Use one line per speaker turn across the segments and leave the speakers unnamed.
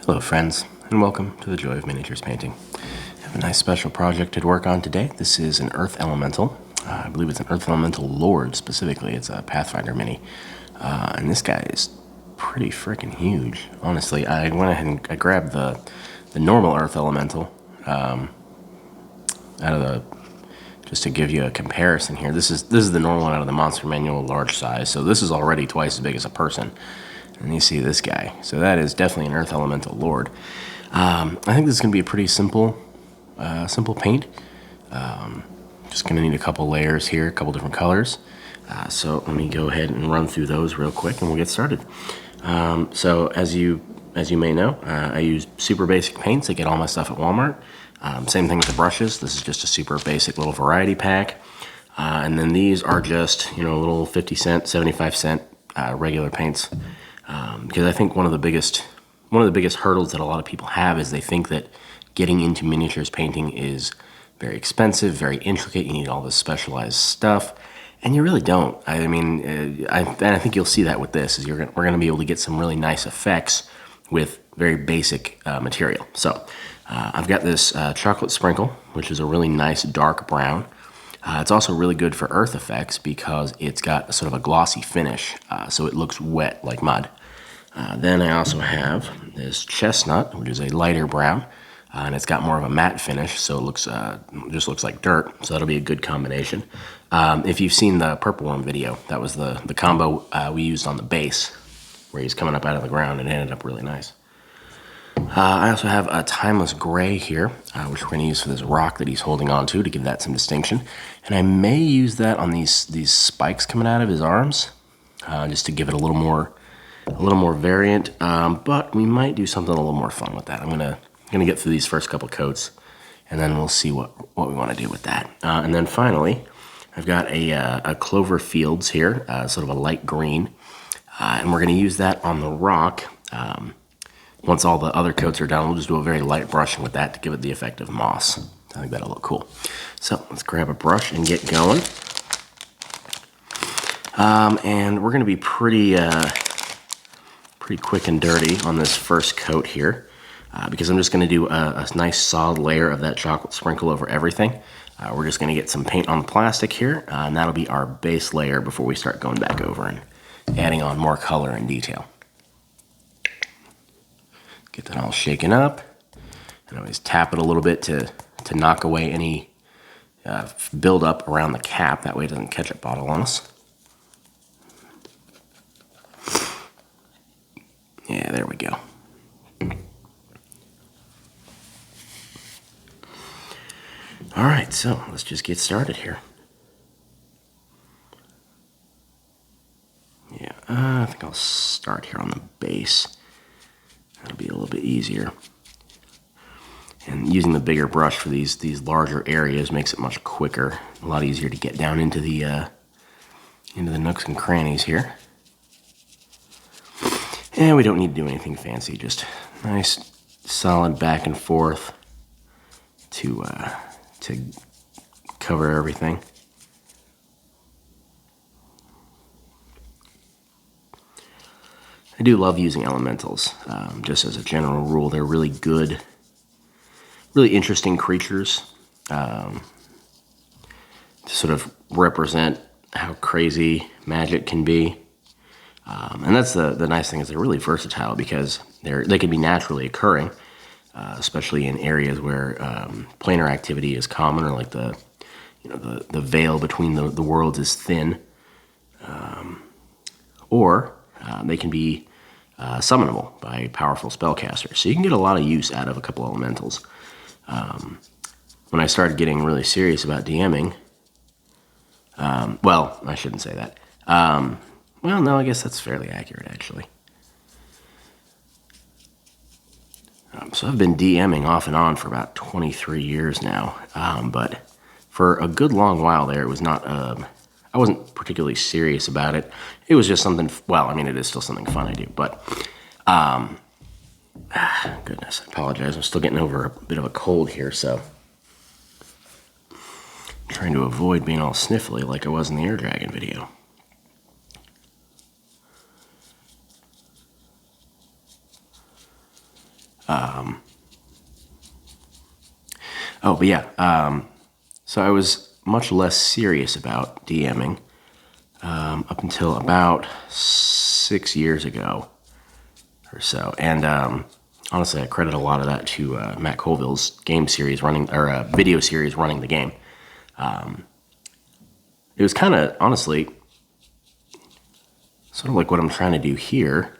Hello friends, and welcome to the Joy of Miniatures Painting. I have a nice special project to work on today. This is an Earth Elemental. I believe it's an Earth Elemental Lord specifically. It's a Pathfinder mini. And this guy is pretty freaking huge. Honestly, I went ahead and I grabbed the normal Earth Elemental out of the, just to give you a comparison here. This is the normal one out of the Monster Manual, large size. So this is already twice as big as a person. And you see this guy. So that is definitely an Earth Elemental Lord. I think this is going to be a pretty simple paint. Just going to need a couple layers here, a couple different colors. So let me go ahead and run through those real quick and we'll get started. So as you may know, I use super basic paints. I get all my stuff at Walmart. Same thing with the brushes. This is just a super basic little variety pack. And then these are just, little 50 cent, 75 cent regular paints. Because I think one of the biggest hurdles that a lot of people have is they think that getting into miniatures painting is very expensive, very intricate. You need all this specialized stuff, and you really don't. I mean, I think you'll see that with this. Is we're going to be able to get some really nice effects with very basic material. So I've got this chocolate sprinkle, which is a really nice dark brown. It's also really good for earth effects because it's got sort of a glossy finish, so it looks wet like mud. Then I also have this chestnut, which is a lighter brown, and it's got more of a matte finish, so it looks just looks like dirt. So that'll be a good combination. If you've seen the purple worm video, that was the combo we used on the base, where he's coming up out of the ground, and it ended up really nice. I also have a timeless gray here, which we're going to use for this rock that he's holding on to give that some distinction. And I may use that on these spikes coming out of his arms, just to give it a little more variant. But we might do something a little more fun with that. I'm gonna get through these first couple coats, and then we'll see what we want to do with that. And then finally, I've got a Clover Fields here, sort of a light green, and we're going to use that on the rock. Once all the other coats are done, we'll just do a very light brushing with that to give it the effect of moss. I think that'll look cool. So let's grab a brush and get going. And we're going to be pretty quick and dirty on this first coat here, because I'm just going to do a nice solid layer of that chocolate sprinkle over everything. We're just going to get some paint on the plastic here, and that'll be our base layer before we start going back over and adding on more color and detail. Get that all shaken up, and always tap it a little bit to knock away any buildup around the cap. That way it doesn't catch a bottle on us. Yeah, there we go. All right, so let's just get started here. Yeah, I think I'll start here on the base. That'll be a little bit easier. And using the bigger brush for these larger areas makes it much quicker, a lot easier to get down into the nooks and crannies here. And we don't need to do anything fancy, just nice solid back and forth to cover everything. I do love using elementals, just as a general rule. They're really good, really interesting creatures to sort of represent how crazy magic can be. And that's the nice thing, is they're really versatile because they can be naturally occurring, especially in areas where planar activity is common, or like the veil between the worlds is thin, or they can be summonable by powerful spellcasters. So you can get a lot of use out of a couple elementals. When I started getting really serious about DMing, well, I shouldn't say that. Well, no, I guess that's fairly accurate, actually. So I've been DMing off and on for about 23 years now, but for a good long while there, it was not, I wasn't particularly serious about it. It was just something, well, I mean, it is still something fun I do, but, goodness, I apologize. I'm still getting over a bit of a cold here, so I'm trying to avoid being all sniffly like I was in the Air Dragon video. Oh, but yeah, so I was much less serious about DMing up until about 6 years ago or so. And honestly, I credit a lot of that to Matt Colville's game series running, or video series running the game. It was kind of, honestly, sort of like what I'm trying to do here,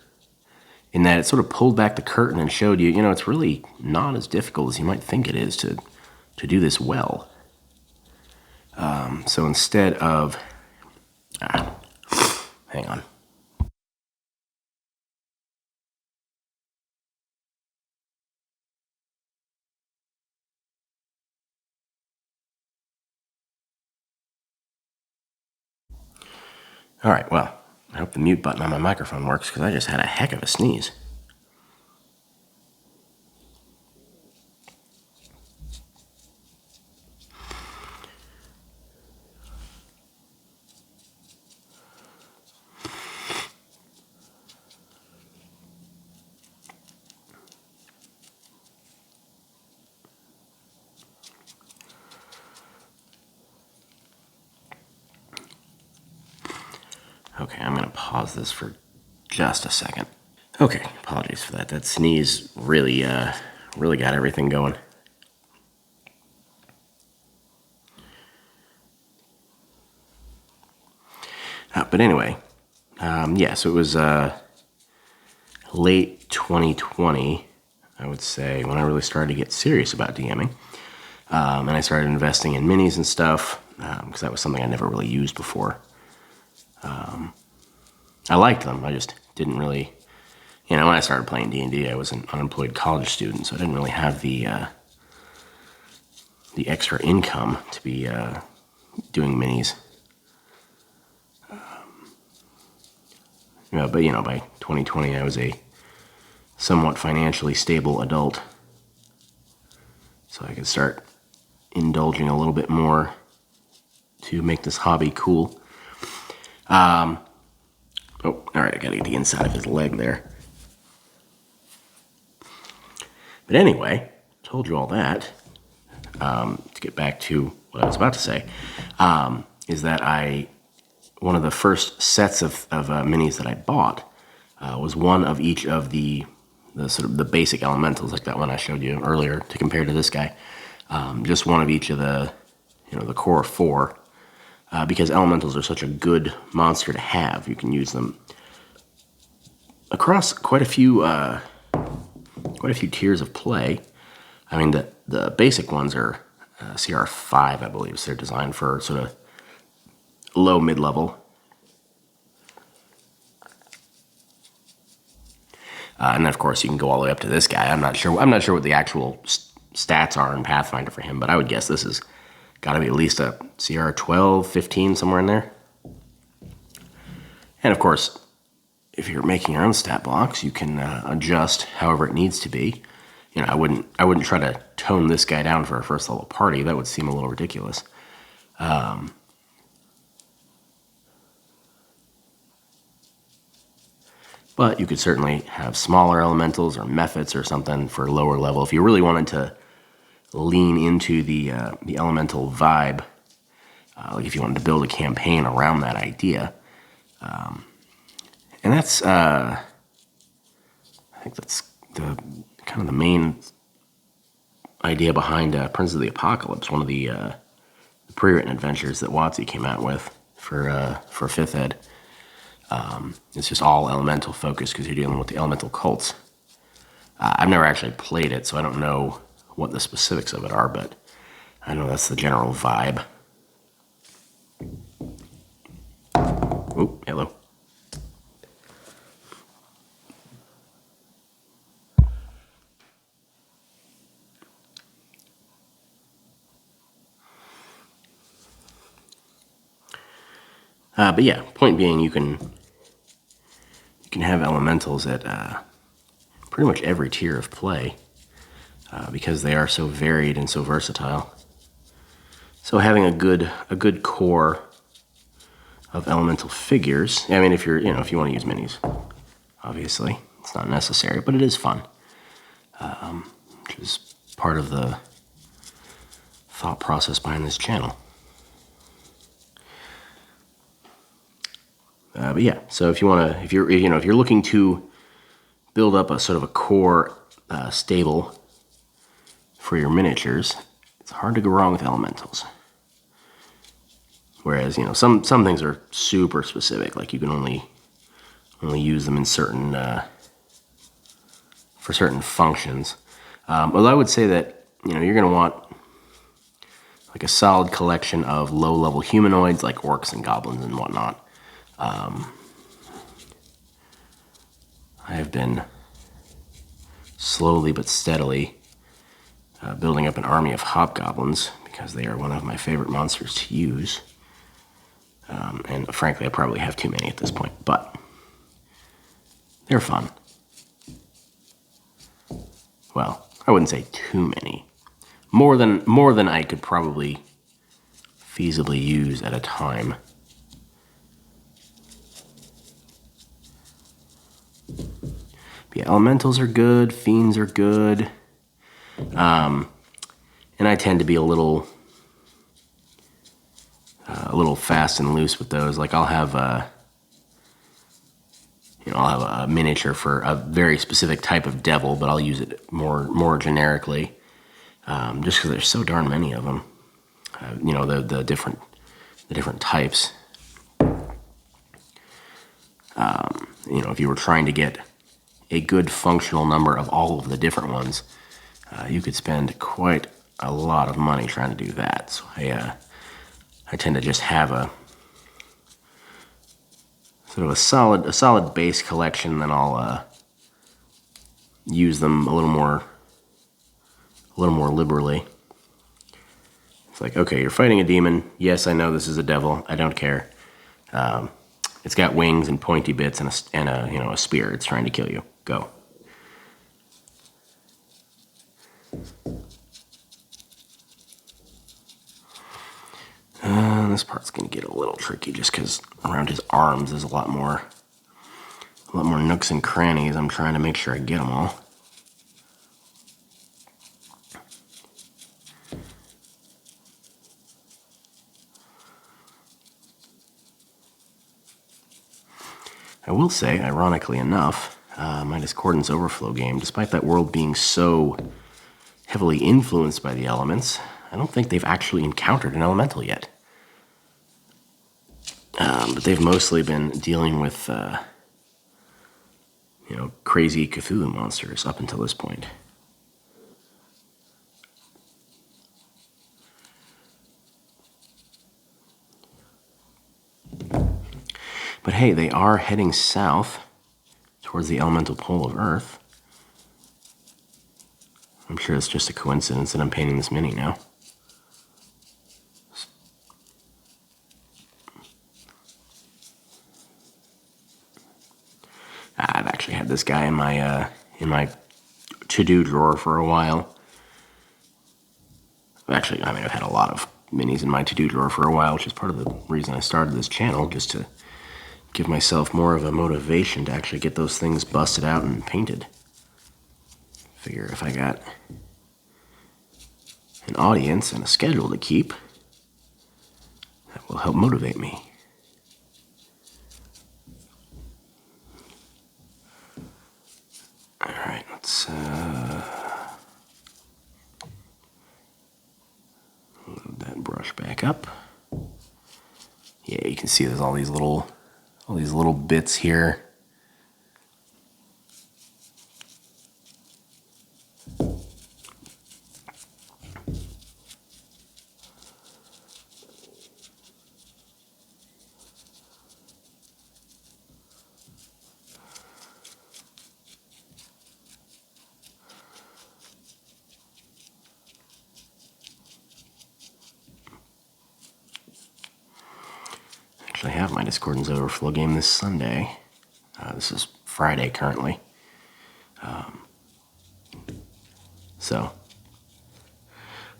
in that it sort of pulled back the curtain and showed you, it's really not as difficult as you might think it is to do this well. So instead of, hang on. All right, well, I hope the mute button on my microphone works because I just had a heck of a sneeze. Okay, I'm going to pause this for just a second. Okay, apologies for that. That sneeze really got everything going. But anyway, yeah, so it was late 2020, I would say, when I really started to get serious about DMing. And I started investing in minis and stuff, because that was something I never really used before. I liked them, I just didn't really, when I started playing D&D, I was an unemployed college student, so I didn't really have the extra income to be doing minis. But by 2020, I was a somewhat financially stable adult, so I could start indulging a little bit more to make this hobby cool. Oh, all right, I gotta get the inside of his leg there. But anyway, told you all that. To get back to what I was about to say, is that one of the first sets of minis that I bought was one of each of the sort of the basic elementals, like that one I showed you earlier, to compare to this guy. Just one of each of the core four, because elementals are such a good monster to have. You can use them across quite a few tiers of play. I mean, the basic ones are CR5, I believe, so they're designed for sort of low mid-level. And then, of course, you can go all the way up to this guy. I'm not sure what the actual stats are in Pathfinder for him, but I would guess this has got to be at least a CR 12, 15, somewhere in there. And of course, if you're making your own stat blocks, you can adjust however it needs to be. I wouldn't try to tone this guy down for a first level party. That would seem a little ridiculous. But you could certainly have smaller elementals or mephits or something for lower level if you really wanted to lean into the elemental vibe. Like if you wanted to build a campaign around that idea. And that's, I think that's the kind of the main idea behind Prince of the Apocalypse, one of the pre-written adventures that WotC came out with for 5th Ed. It's just all elemental focused because you're dealing with the elemental cults. I've never actually played it, so I don't know what the specifics of it are, but I know that's the general vibe. Oh, hello. But yeah, point being, you can have elementals at pretty much every tier of play because they are so varied and so versatile. So having a good core of elemental figures. I mean, if you want to use minis, obviously it's not necessary, but it is fun. which is part of the thought process behind this channel. But yeah, so if you're looking to build up a sort of a core stable for your miniatures, it's hard to go wrong with elementals. Whereas, some things are super specific, like you can only use them in certain for certain functions. Although I would say that you're going to want like a solid collection of low-level humanoids like orcs and goblins and whatnot. I have been slowly but steadily building up an army of hobgoblins because they are one of my favorite monsters to use. And frankly, I probably have too many at this point, but they're fun. Well, I wouldn't say too many. More than I could probably feasibly use at a time. But yeah, elementals are good, fiends are good. And I tend to be a little fast and loose with those. Like I'll have a miniature for a very specific type of devil, but I'll use it more generically, just because there's so darn many of them. The different types. If you were trying to get a good functional number of all of the different ones, you could spend quite a lot of money trying to do that. So I tend to just have a sort of a solid base collection, then I'll use them a little more liberally. It's like, okay, you're fighting a demon. Yes, I know this is a devil. I don't care. It's got wings and pointy bits and a spear. It's trying to kill you. Go. This part's gonna get a little tricky just because around his arms there's a lot more nooks and crannies. I'm trying to make sure I get them all. I will say, ironically enough, my Discordance Overflow game, despite that world being so heavily influenced by the elements, I don't think they've actually encountered an elemental yet. But they've mostly been dealing with, crazy Cthulhu monsters up until this point. But hey, they are heading south towards the elemental pole of Earth. I'm sure it's just a coincidence that I'm painting this mini now. I've actually had this guy in my to-do drawer for a while. I've had a lot of minis in my to-do drawer for a while, which is part of the reason I started this channel, just to give myself more of a motivation to actually get those things busted out and painted. Figure if I got an audience and a schedule to keep, that will help motivate me. All right, let's load that brush back up. Yeah, you can see there's all these little bits here. I have my Discordance Overflow game this Sunday. This is Friday currently. So,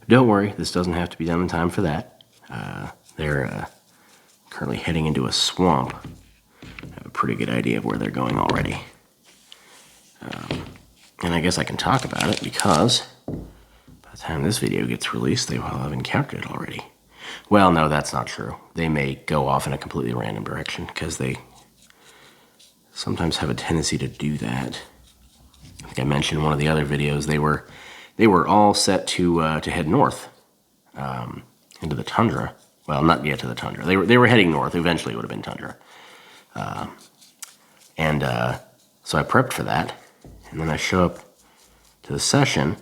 don't worry, this doesn't have to be done in time for that. They're currently heading into a swamp. I have a pretty good idea of where they're going already. And I guess I can talk about it because by the time this video gets released, they will have encountered it already. Well, no, that's not true. They may go off in a completely random direction because they sometimes have a tendency to do that. I think I mentioned in one of the other videos they were all set to head north into the tundra. Well, not yet to the tundra. They were heading north. Eventually, it would have been tundra. So I prepped for that, and then I show up to the session,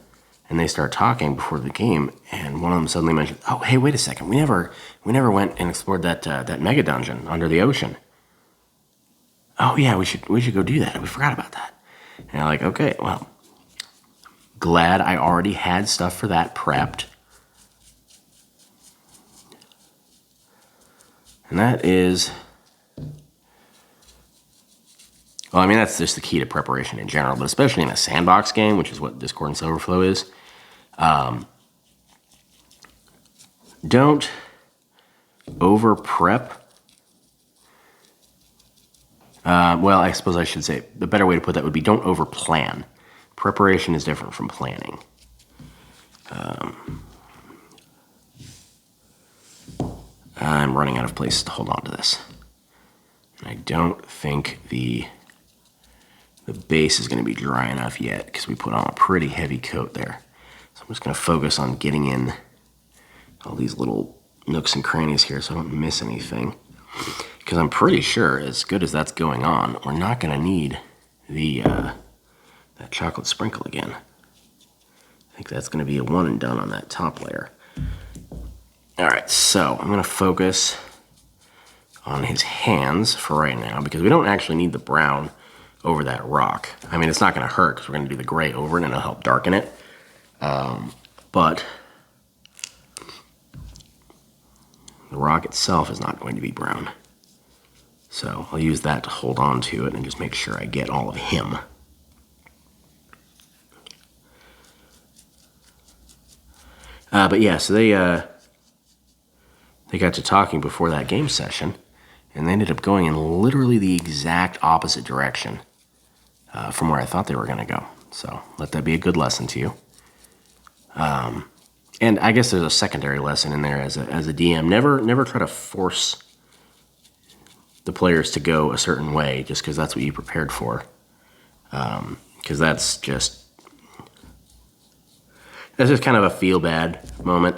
and they start talking before the game, and one of them suddenly mentioned, "Oh, hey, wait a second. We never went and explored that mega dungeon under the ocean. Oh yeah, we should go do that. We forgot about that." And I'm like, okay, well, glad I already had stuff for that prepped. And that is, well, I mean, that's just the key to preparation in general, but especially in a sandbox game, which is what Discordance Overflow is. Don't over prep. Well, I suppose I should say the better way to put that would be don't over plan. Preparation is different from planning. I'm running out of places to hold on to this. I don't think the base is going to be dry enough yet because we put on a pretty heavy coat there. So I'm just going to focus on getting in all these little nooks and crannies here so I don't miss anything. Because I'm pretty sure, as good as that's going on, we're not going to need that chocolate sprinkle again. I think that's going to be a one and done on that top layer. All right, so I'm going to focus on his hands for right now because we don't actually need the brown over that rock. I mean, it's not going to hurt because we're going to do the gray over it and it'll help darken it. But the rock itself is not going to be brown. So I'll use that to hold on to it and just make sure I get all of him. But yeah, so they got to talking before that game session, and they ended up going in literally the exact opposite direction from where I thought they were going to go. So let that be a good lesson to you. And I guess there's a secondary lesson in there as a DM. Never try to force the players to go a certain way just because that's what you prepared for. Because that's just kind of a feel-bad moment.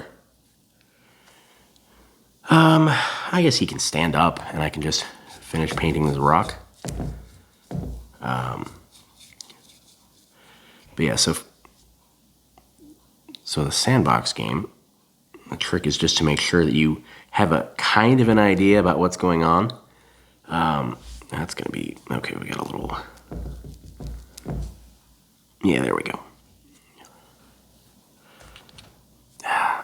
I guess he can stand up and I can just finish painting this rock. But yeah, so the sandbox game, the trick is just to make sure that you have a kind of an idea about what's going on. That's going to be, okay, we got a little, yeah, there we go.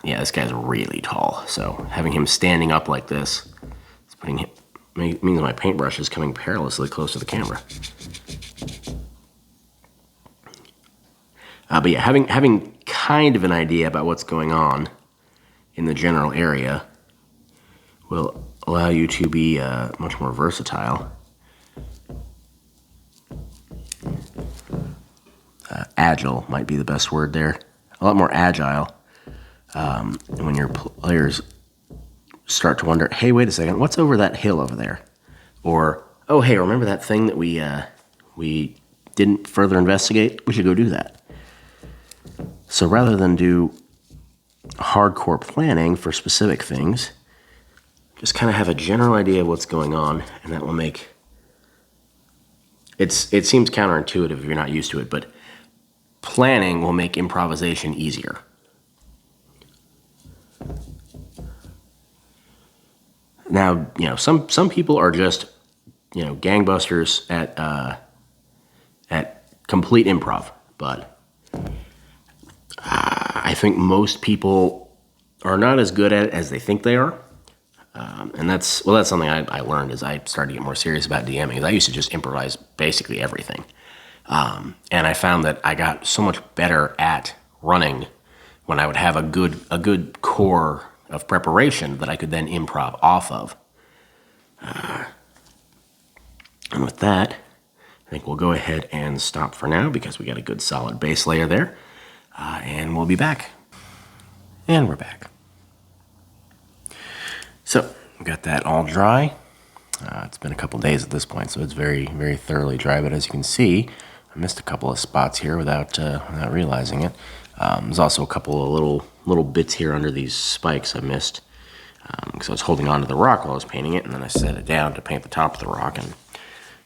Yeah, this guy's really tall, so having him standing up like this, it's putting him, means my paintbrush is coming perilously close to the camera. But yeah, having kind of an idea about what's going on in the general area will allow you to be much more versatile. Agile might be the best word there. A lot more agile. When your players start to wonder, hey, wait a second, what's over that hill over there? Or, oh, hey, remember that thing that we didn't further investigate? We should go do that. So rather than do hardcore planning for specific things, just kind of have a general idea of what's going on, and that will make it seems counterintuitive if you're not used to it, but planning will make improvisation easier. Now, some people are just, gangbusters at complete improv, but I think most people are not as good at it as they think they are. And that's something I learned as I started to get more serious about DMing. I used to just improvise basically everything. And I found that I got so much better at running when I would have a good core of preparation that I could then improv off of. And with that, think we'll go ahead and stop for now because we got a good solid base layer there. And we'll be back. And we're back. So, we got that all dry. It's been a couple days at this point, so it's very, very thoroughly dry. But as you can see, I missed a couple of spots here without realizing it. There's also a couple of little bits here under these spikes I missed because I was holding on to the rock while I was painting it, and then I set it down to paint the top of the rock and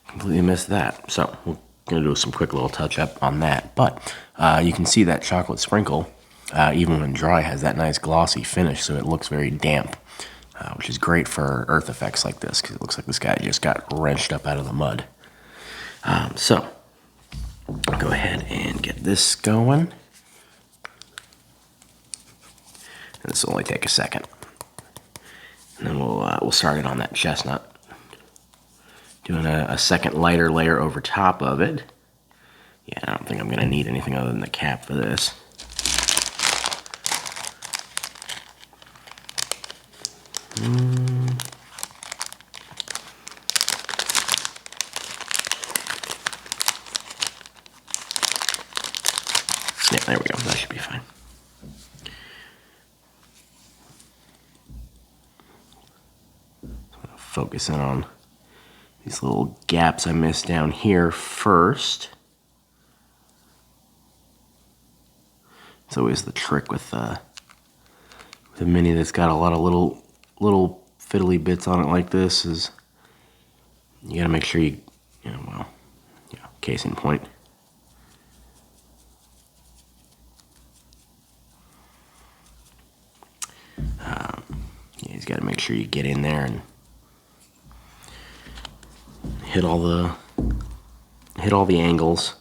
completely missed that. So we're going to do some quick little touch-up on that. But you can see that chocolate sprinkle, even when dry, has that nice glossy finish, so it looks very damp. Which is great for earth effects like this, because it looks like this guy just got wrenched up out of the mud. So, I'll go ahead and get this going. And this will only take a second. And then we'll start it on that chestnut. Doing a second lighter layer over top of it. Yeah, I don't think I'm going to need anything other than the cap for this. Yeah, there we go. That should be fine. Focus in on these little gaps I missed down here first. It's always the trick with the Mini that's got a lot of little fiddly bits on it like this is you gotta make sure case in point. You just gotta make sure you get in there and hit all the angles.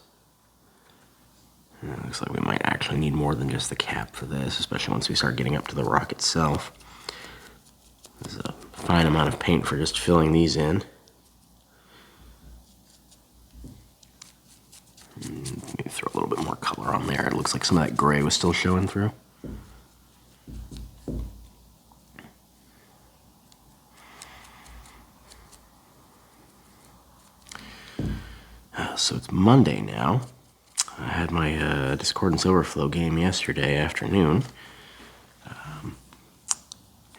And it looks like we might actually need more than just the cap for this, especially once we start getting up to the rock itself. There's a fine amount of paint for just filling these in. Maybe throw a little bit more color on there. It looks like some of that gray was still showing through. So it's Monday now. I had my Discordance Overflow game yesterday afternoon.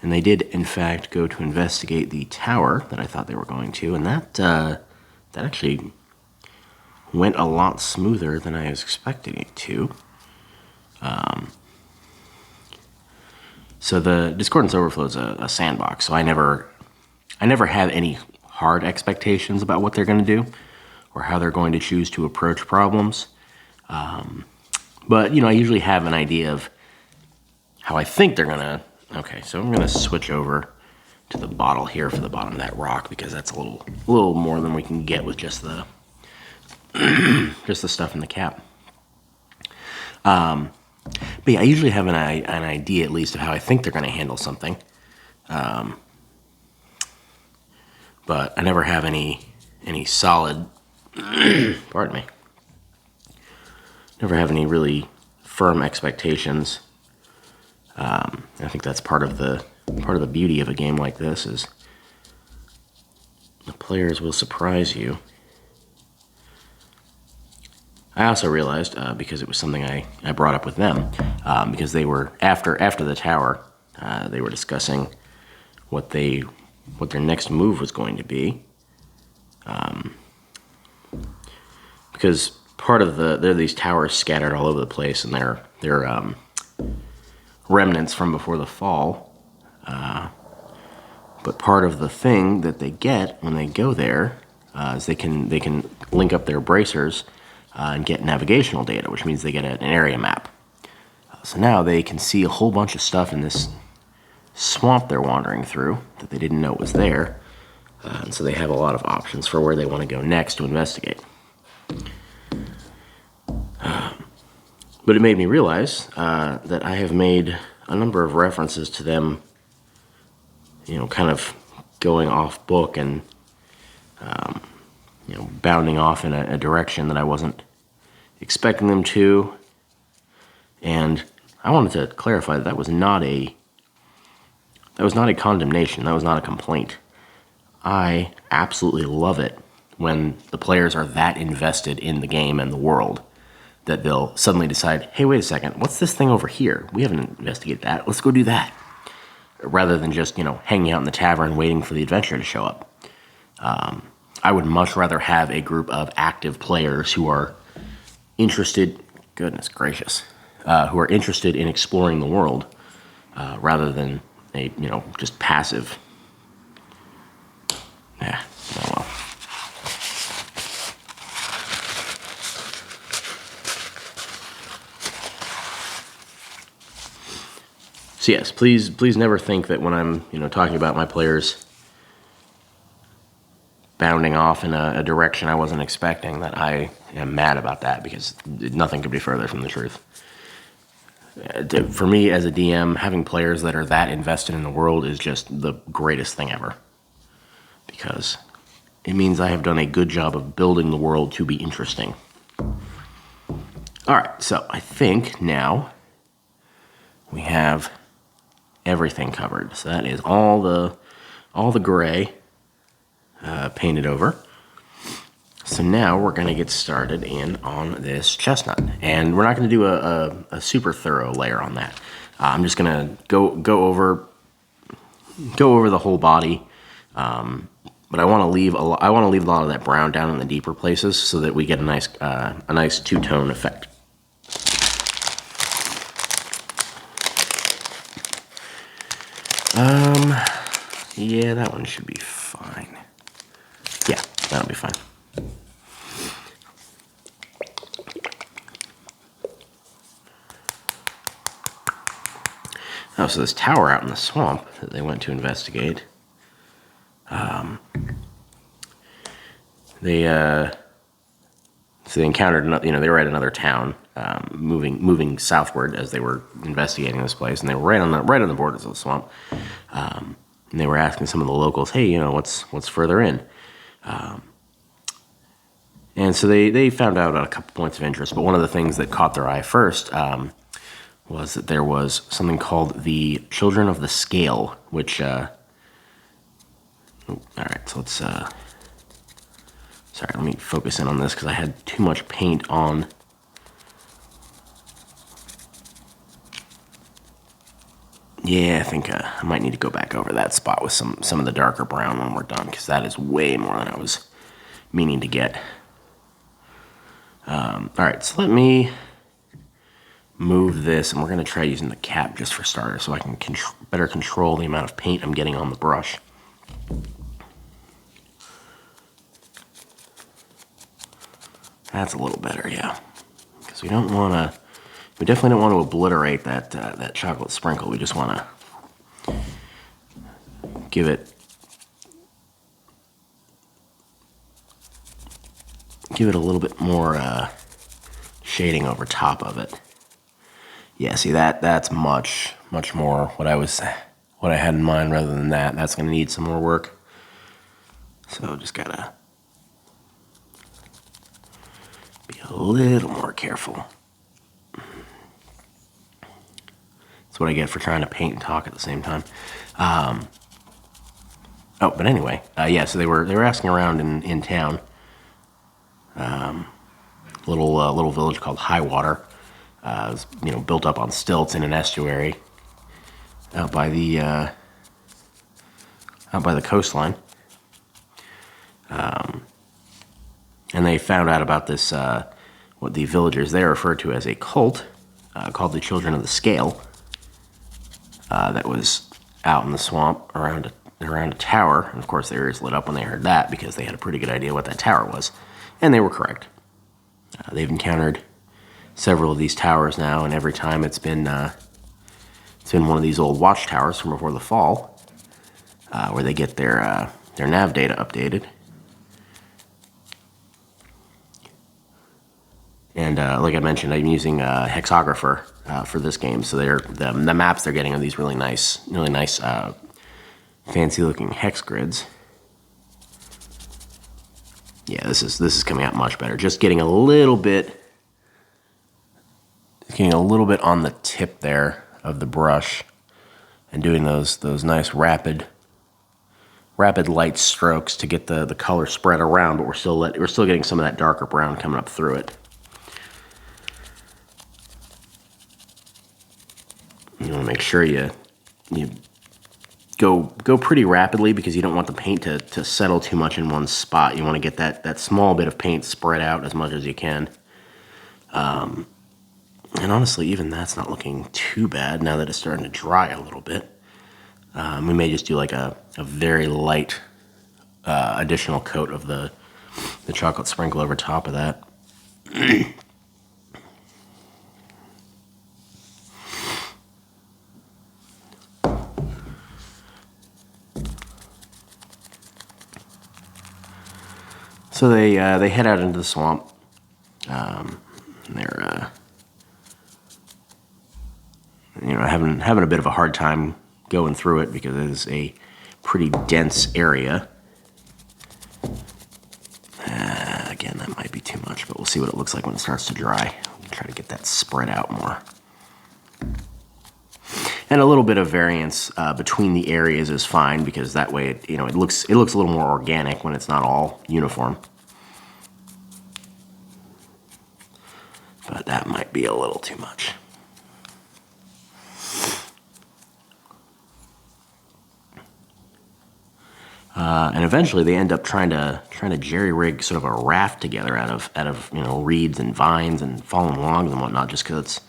And they did, in fact, go to investigate the tower that I thought they were going to. And that actually went a lot smoother than I was expecting it to. So the Discordance Overflow is a sandbox, so I never have any hard expectations about what they're going to do or how they're going to choose to approach problems. But, I usually have an idea of how I think they're going to... Okay, so I'm going to switch over to the bottle here for the bottom of that rock because that's a little more than we can get with just the just the stuff in the cap. But yeah, I usually have an idea at least of how I think they're going to handle something. But I never have any solid... pardon me. Never have any really firm expectations. I think that's part of the beauty of a game like this is the players will surprise you. I also realized, because it was something I brought up with them, because they were, after the tower, they were discussing what their next move was going to be. Because part of there are these towers scattered all over the place, and they're remnants from before the fall. But part of the thing that they get when they go there is they can link up their bracers and get navigational data, which means they get an area map. So now they can see a whole bunch of stuff in this swamp they're wandering through that they didn't know was there. And so they have a lot of options for where they want to go next to investigate. But it made me realize that I have made a number of references to them, kind of going off book and, bounding off in a direction that I wasn't expecting them to. And I wanted to clarify that was not a condemnation. That was not a complaint. I absolutely love it when the players are that invested in the game and the world that they'll suddenly decide, hey, wait a second, what's this thing over here? We haven't investigated that. Let's go do that. Rather than just, hanging out in the tavern waiting for the adventure to show up. I would much rather have a group of active players who are interested, goodness gracious, who are interested in exploring the world rather than a, just passive. Yeah, oh well. So yes, please never think that when I'm, talking about my players bounding off in a direction I wasn't expecting, that I am mad about that, because nothing could be further from the truth. For me as a DM, having players that are that invested in the world is just the greatest thing ever, because it means I have done a good job of building the world to be interesting. All right, so I think now we have everything covered. So that is all the gray painted over. So now we're going to get started in on this chestnut, and we're not going to do a super thorough layer on that. I'm just going to go over the whole body, but I want to leave a lot of that brown down in the deeper places so that we get a nice two-tone effect. Yeah, that one should be fine. Yeah, that'll be fine. Oh, so this tower out in the swamp that they went to investigate, they encountered, they were at another town, moving southward as they were investigating this place, and they were right on the borders of the swamp. And they were asking some of the locals, hey, what's further in? And so they found out about a couple points of interest, but one of the things that caught their eye first was that there was something called the Children of the Scale, which, all right, so let's, sorry, let me focus in on this because I had too much paint on. Yeah, I think I might need to go back over that spot with some of the darker brown when we're done, because that is way more than I was meaning to get. All right, so let me move this, and we're going to try using the cap just for starters so I can better control the amount of paint I'm getting on the brush. That's a little better, yeah, because we definitely don't want to obliterate that chocolate sprinkle. We just want to give it a little bit more shading over top of it. Yeah, see that's much more what I had in mind rather than that. That's going to need some more work. So just gotta be a little more careful. That's what I get for trying to paint and talk at the same time. But anyway, yeah. So they were asking around in town. Little village called Highwater. It was, built up on stilts in an estuary out by the coastline. And they found out about this, what the villagers there referred to as a cult called the Children of the Scale, that was out in the swamp around a tower. And of course, their ears lit up when they heard that, because they had a pretty good idea what that tower was. And they were correct. They've encountered several of these towers now, and every time it's been one of these old watchtowers from before the fall, where they get their nav data updated. And like I mentioned, I'm using a hexographer for this game, so the maps they're getting are these really nice, fancy-looking hex grids. Yeah, this is coming out much better. Just getting a little bit on the tip there of the brush, and doing those nice rapid rapid light strokes to get the color spread around, but we're still getting some of that darker brown coming up through it. You want to make sure you go pretty rapidly, because you don't want the paint to settle too much in one spot. You want to get that small bit of paint spread out as much as you can. And honestly, even that's not looking too bad now that it's starting to dry a little bit. We may just do like a very light additional coat of the chocolate sprinkle over top of that. So they head out into the swamp. They're having a bit of a hard time going through it because it is a pretty dense area. Again, that might be too much, but we'll see what it looks like when it starts to dry. We'll try to get that spread out more. And a little bit of variance between the areas is fine, because that way it looks a little more organic when it's not all uniform. But that might be a little too much. And eventually they end up trying to jerry rig sort of a raft together out of reeds and vines and fallen logs and whatnot, just because it's,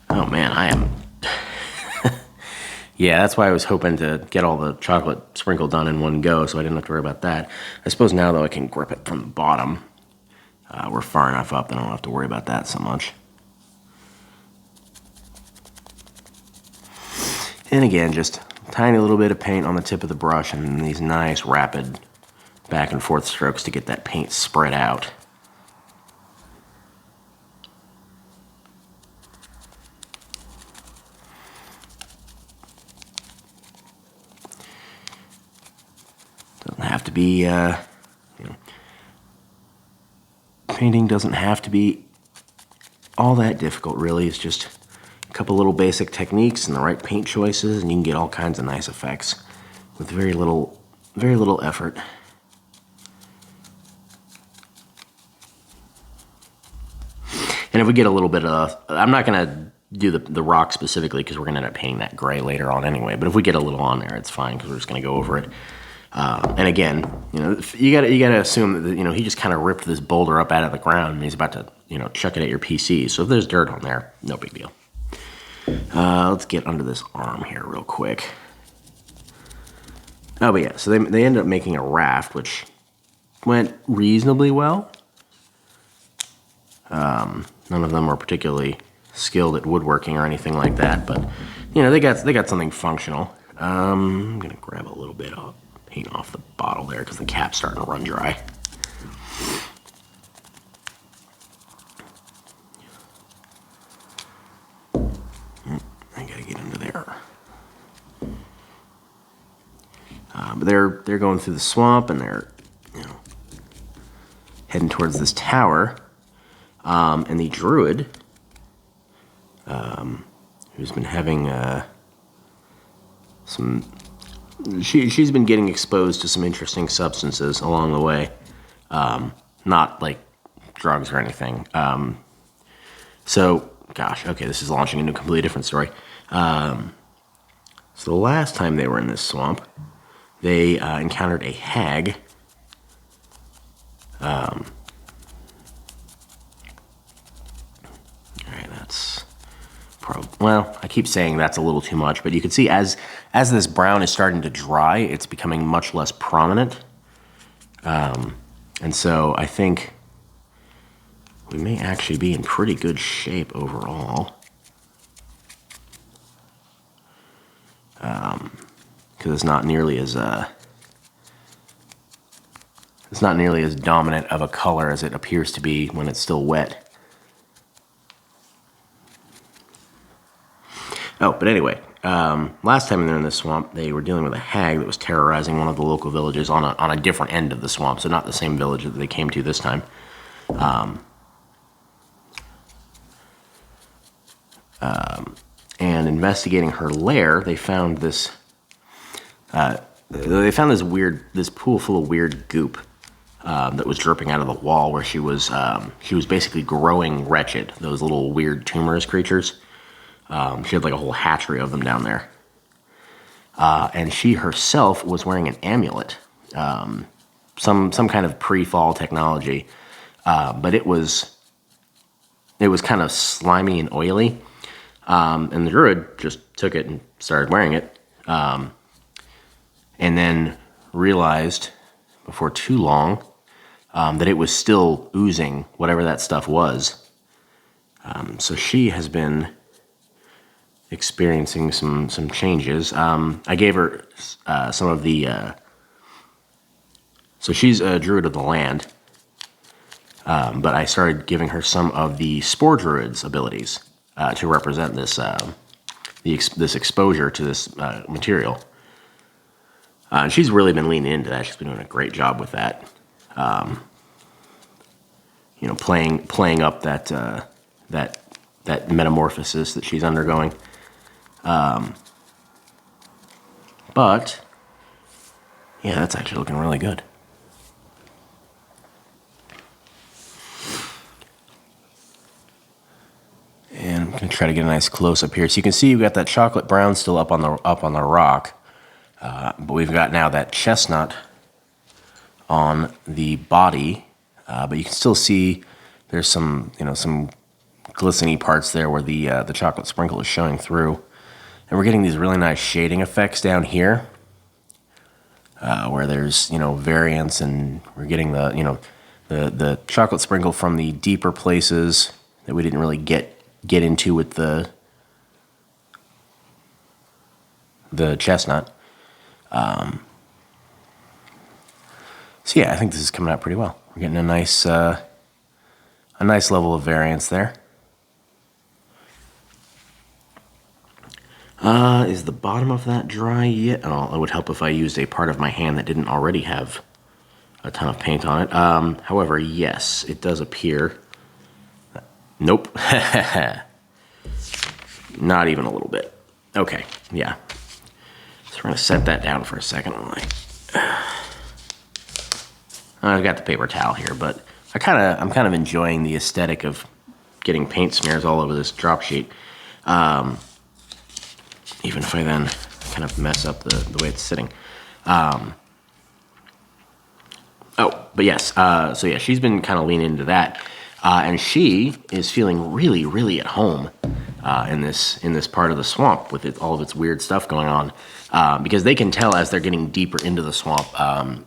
oh man, I am. Yeah, that's why I was hoping to get all the chocolate sprinkle done in one go, so I didn't have to worry about that. I suppose now, though, I can grip it from the bottom. We're far enough up that I don't have to worry about that so much. And again, just a tiny little bit of paint on the tip of the brush and these nice rapid back and forth strokes to get that paint spread out. Doesn't have to be, painting doesn't have to be all that difficult, really. It's just a couple little basic techniques and the right paint choices, and you can get all kinds of nice effects with very little effort. And if we get a little bit of, I'm not going to do the rock specifically because we're going to end up painting that gray later on anyway, but if we get a little on there, it's fine because we're just going to go over it. And again, you gotta assume that he just kind of ripped this boulder up out of the ground and he's about to chuck it at your PC. So if there's dirt on there, no big deal. Let's get under this arm here real quick. Oh, but yeah, so they ended up making a raft, which went reasonably well. None of them were particularly skilled at woodworking or anything like that, but they got something functional. I'm gonna grab a little bit of paint off the bottle there because the cap's starting to run dry. I gotta get under there. But they're going through the swamp and they're heading towards this tower. And the druid, who's been having she's been getting exposed to some interesting substances along the way, not like drugs or anything. So, gosh, okay, this is launching into a completely different story. So the last time they were in this swamp, they encountered a hag. All right, that's well, I keep saying that's a little too much, but you can see as this brown is starting to dry, it's becoming much less prominent. And so I think we may actually be in pretty good shape overall. Because it's not nearly as dominant of a color as it appears to be when it's still wet. Oh, but anyway, last time they were in this swamp, they were dealing with a hag that was terrorizing one of the local villages on a different end of the swamp, so not the same village that they came to this time. And investigating her lair, they found this they found this pool full of weird goop that was dripping out of the wall where she was basically growing wretched. Those little weird tumorous creatures. She had like a whole hatchery of them down there. And she herself was wearing an amulet, some kind of pre-fall technology, but it was kind of slimy and oily. And the druid just took it and started wearing it, and then realized before too long that it was still oozing whatever that stuff was. So she has been experiencing some changes. I gave her some of the. So she's a druid of the land, but I started giving her some of the spore druid's abilities to represent this this exposure to this material. She's really been leaning into that. She's been doing a great job with that. Playing up that metamorphosis that she's undergoing. But yeah, that's actually looking really good. And I'm gonna try to get a nice close up here, so you can see you've got that chocolate brown still up on the rock, but we've got now that chestnut on the body. But you can still see there's some glistening parts there where the chocolate sprinkle is showing through, and we're getting these really nice shading effects down here, where there's variance, and we're getting the chocolate sprinkle from the deeper places that we didn't really get into with the chestnut. So yeah, I think this is coming out pretty well. We're getting a nice level of variance there. Is the bottom of that dry yet? Oh, it would help if I used a part of my hand that didn't already have a ton of paint on it. However, yes, it does appear. Nope. Not even a little bit. Okay, yeah. So we're gonna set that down for a second. I've got the paper towel here, but I'm kind of enjoying the aesthetic of getting paint smears all over this drop sheet. Even if I then kind of mess up the way it's sitting. But yes, so yeah, she's been kind of leaning into that. And she is feeling really, really at home in this part of the swamp with all of its weird stuff going on. Because they can tell as they're getting deeper into the swamp,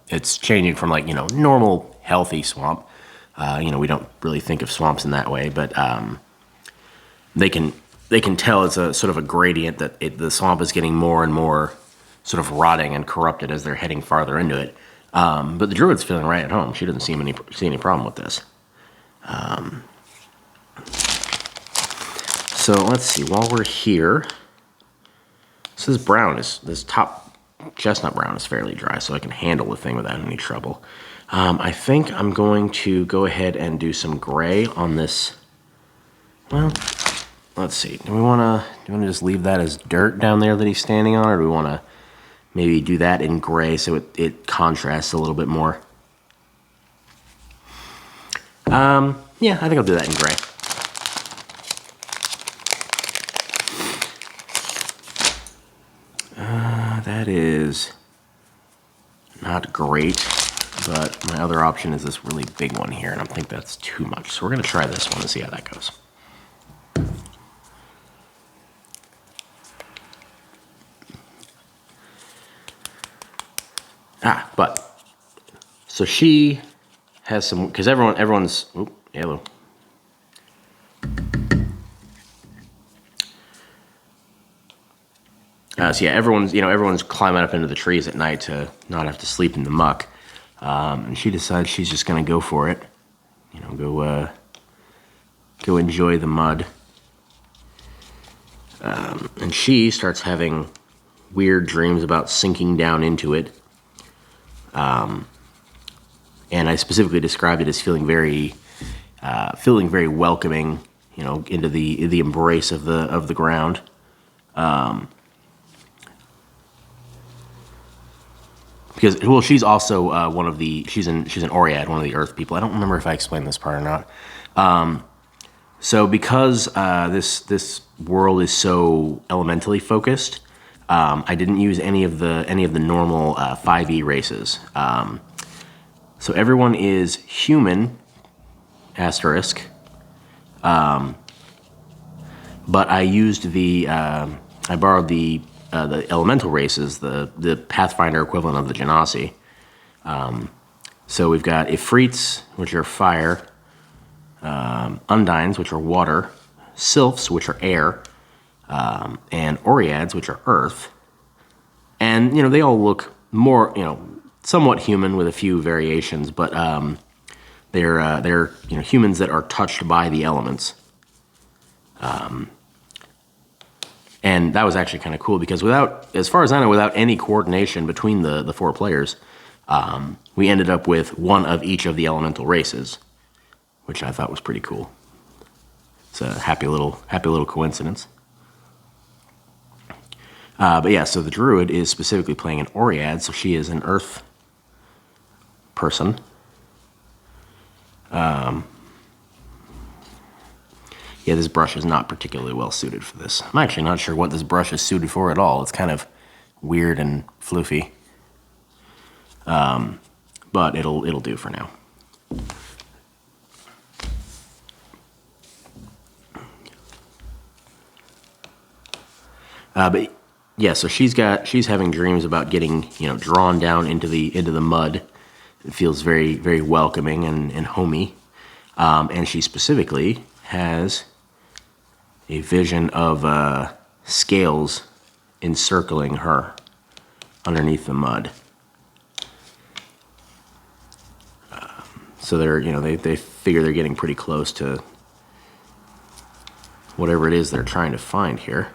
it's changing from like normal healthy swamp. We don't really think of swamps in that way, but they can tell it's a sort of a gradient that the swamp is getting more and more sort of rotting and corrupted as they're heading farther into it. But the druid's feeling right at home. She doesn't see any problem with this. So let's see, while we're here, so this top chestnut brown is fairly dry, so I can handle the thing without any trouble. I think I'm going to go ahead and do some gray on this. Well, let's see, do we want to just leave that as dirt down there that he's standing on, or do we want to maybe do that in gray so it contrasts a little bit more? Yeah, I think I'll do that in gray. That is not great, but my other option is this really big one here, and I think that's too much. So we're going to try this one and see how that goes. But so she has some, because everyone's, oop, hello. So yeah, everyone's climbing up into the trees at night to not have to sleep in the muck. And she decides she's just gonna go for it. Go enjoy the mud. And she starts having weird dreams about sinking down into it. And I specifically described it as feeling very welcoming, into the embrace of the ground. because well, she's also one of the she's an Oread, one of the Earth people. I don't remember if I explained this part or not. So because this world is so elementally focused, I didn't use any of the normal 5e races. So everyone is human, asterisk. But I used I borrowed the elemental races, the Pathfinder equivalent of the Genasi. So we've got Ifrits, which are fire, Undines, which are water, Sylphs, which are air, and Oreads, which are earth. And, they all look more, somewhat human with a few variations, but they're humans that are touched by the elements. And that was actually kind of cool because as far as I know, without any coordination between the four players, we ended up with one of each of the elemental races, which I thought was pretty cool. It's a happy little coincidence. But yeah, so the druid is specifically playing an Oread, so she is an earth person. Yeah, this brush is not particularly well suited for this. I'm actually not sure what this brush is suited for at all. It's kind of weird and floofy. But it'll do for now. But yeah, so she's having dreams about getting, drawn down into the mud. It feels very, very welcoming and homey. And she specifically has a vision of scales encircling her underneath the mud. So they figure they're getting pretty close to whatever it is they're trying to find here.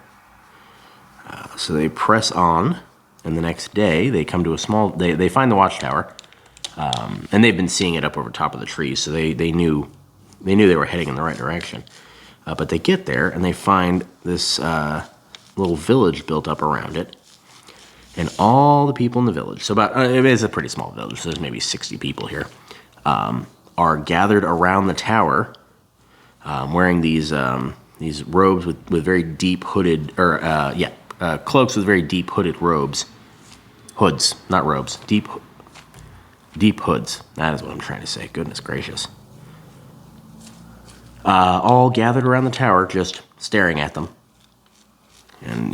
So they press on, and the next day they come to they find the watchtower, and they've been seeing it up over top of the trees, so they knew they were heading in the right direction. But they get there, and they find this little village built up around it, and all the people in the village, so it is a pretty small village, so there's maybe 60 people here, are gathered around the tower, wearing these robes with very deep hooded, cloaks with very deep hooded hoods, not robes, deep hoods. That is what I'm trying to say. Goodness gracious. All gathered around the tower, just staring at them. And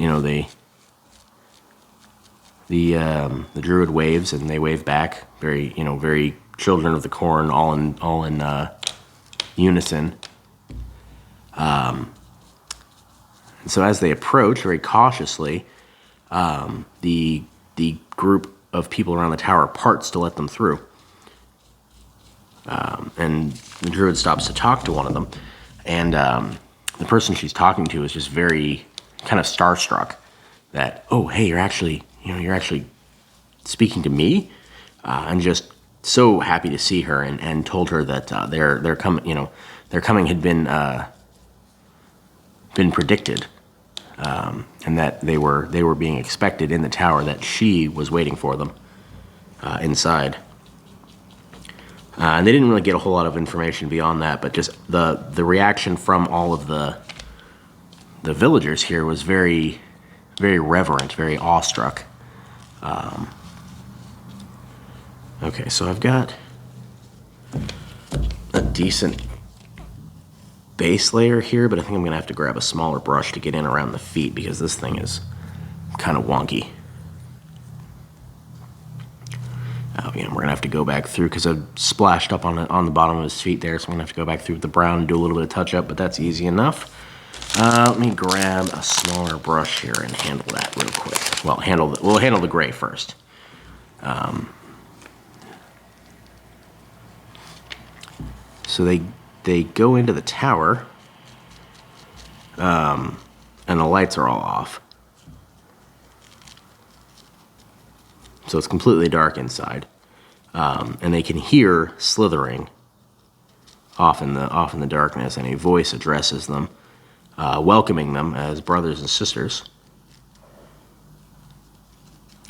the druid waves, and they wave back. Very very children of the corn, all in unison. And so as they approach very cautiously, the group of people around the tower parts to let them through. And the druid stops to talk to one of them, and the person she's talking to is just very kind of starstruck that, oh, hey, you're actually speaking to me, and just so happy to see her, and told her that their coming had been predicted, and that they were being expected in the tower, that she was waiting for them inside. And they didn't really get a whole lot of information beyond that, but just the reaction from all of the villagers here was very, very reverent, very awestruck. Okay, so I've got a decent base layer here, but I think I'm going to have to grab a smaller brush to get in around the feet because this thing is kind of wonky. We're going to have to go back through because I've splashed up on the bottom of his feet there, so I'm going to have to go back through with the brown and do a little bit of touch-up, but that's easy enough. Let me grab a smaller brush here and handle that real quick. Well, we'll handle the gray first. So they go into the tower, and the lights are all off. So it's completely dark inside, and they can hear slithering off in the darkness, and a voice addresses them, welcoming them as brothers and sisters.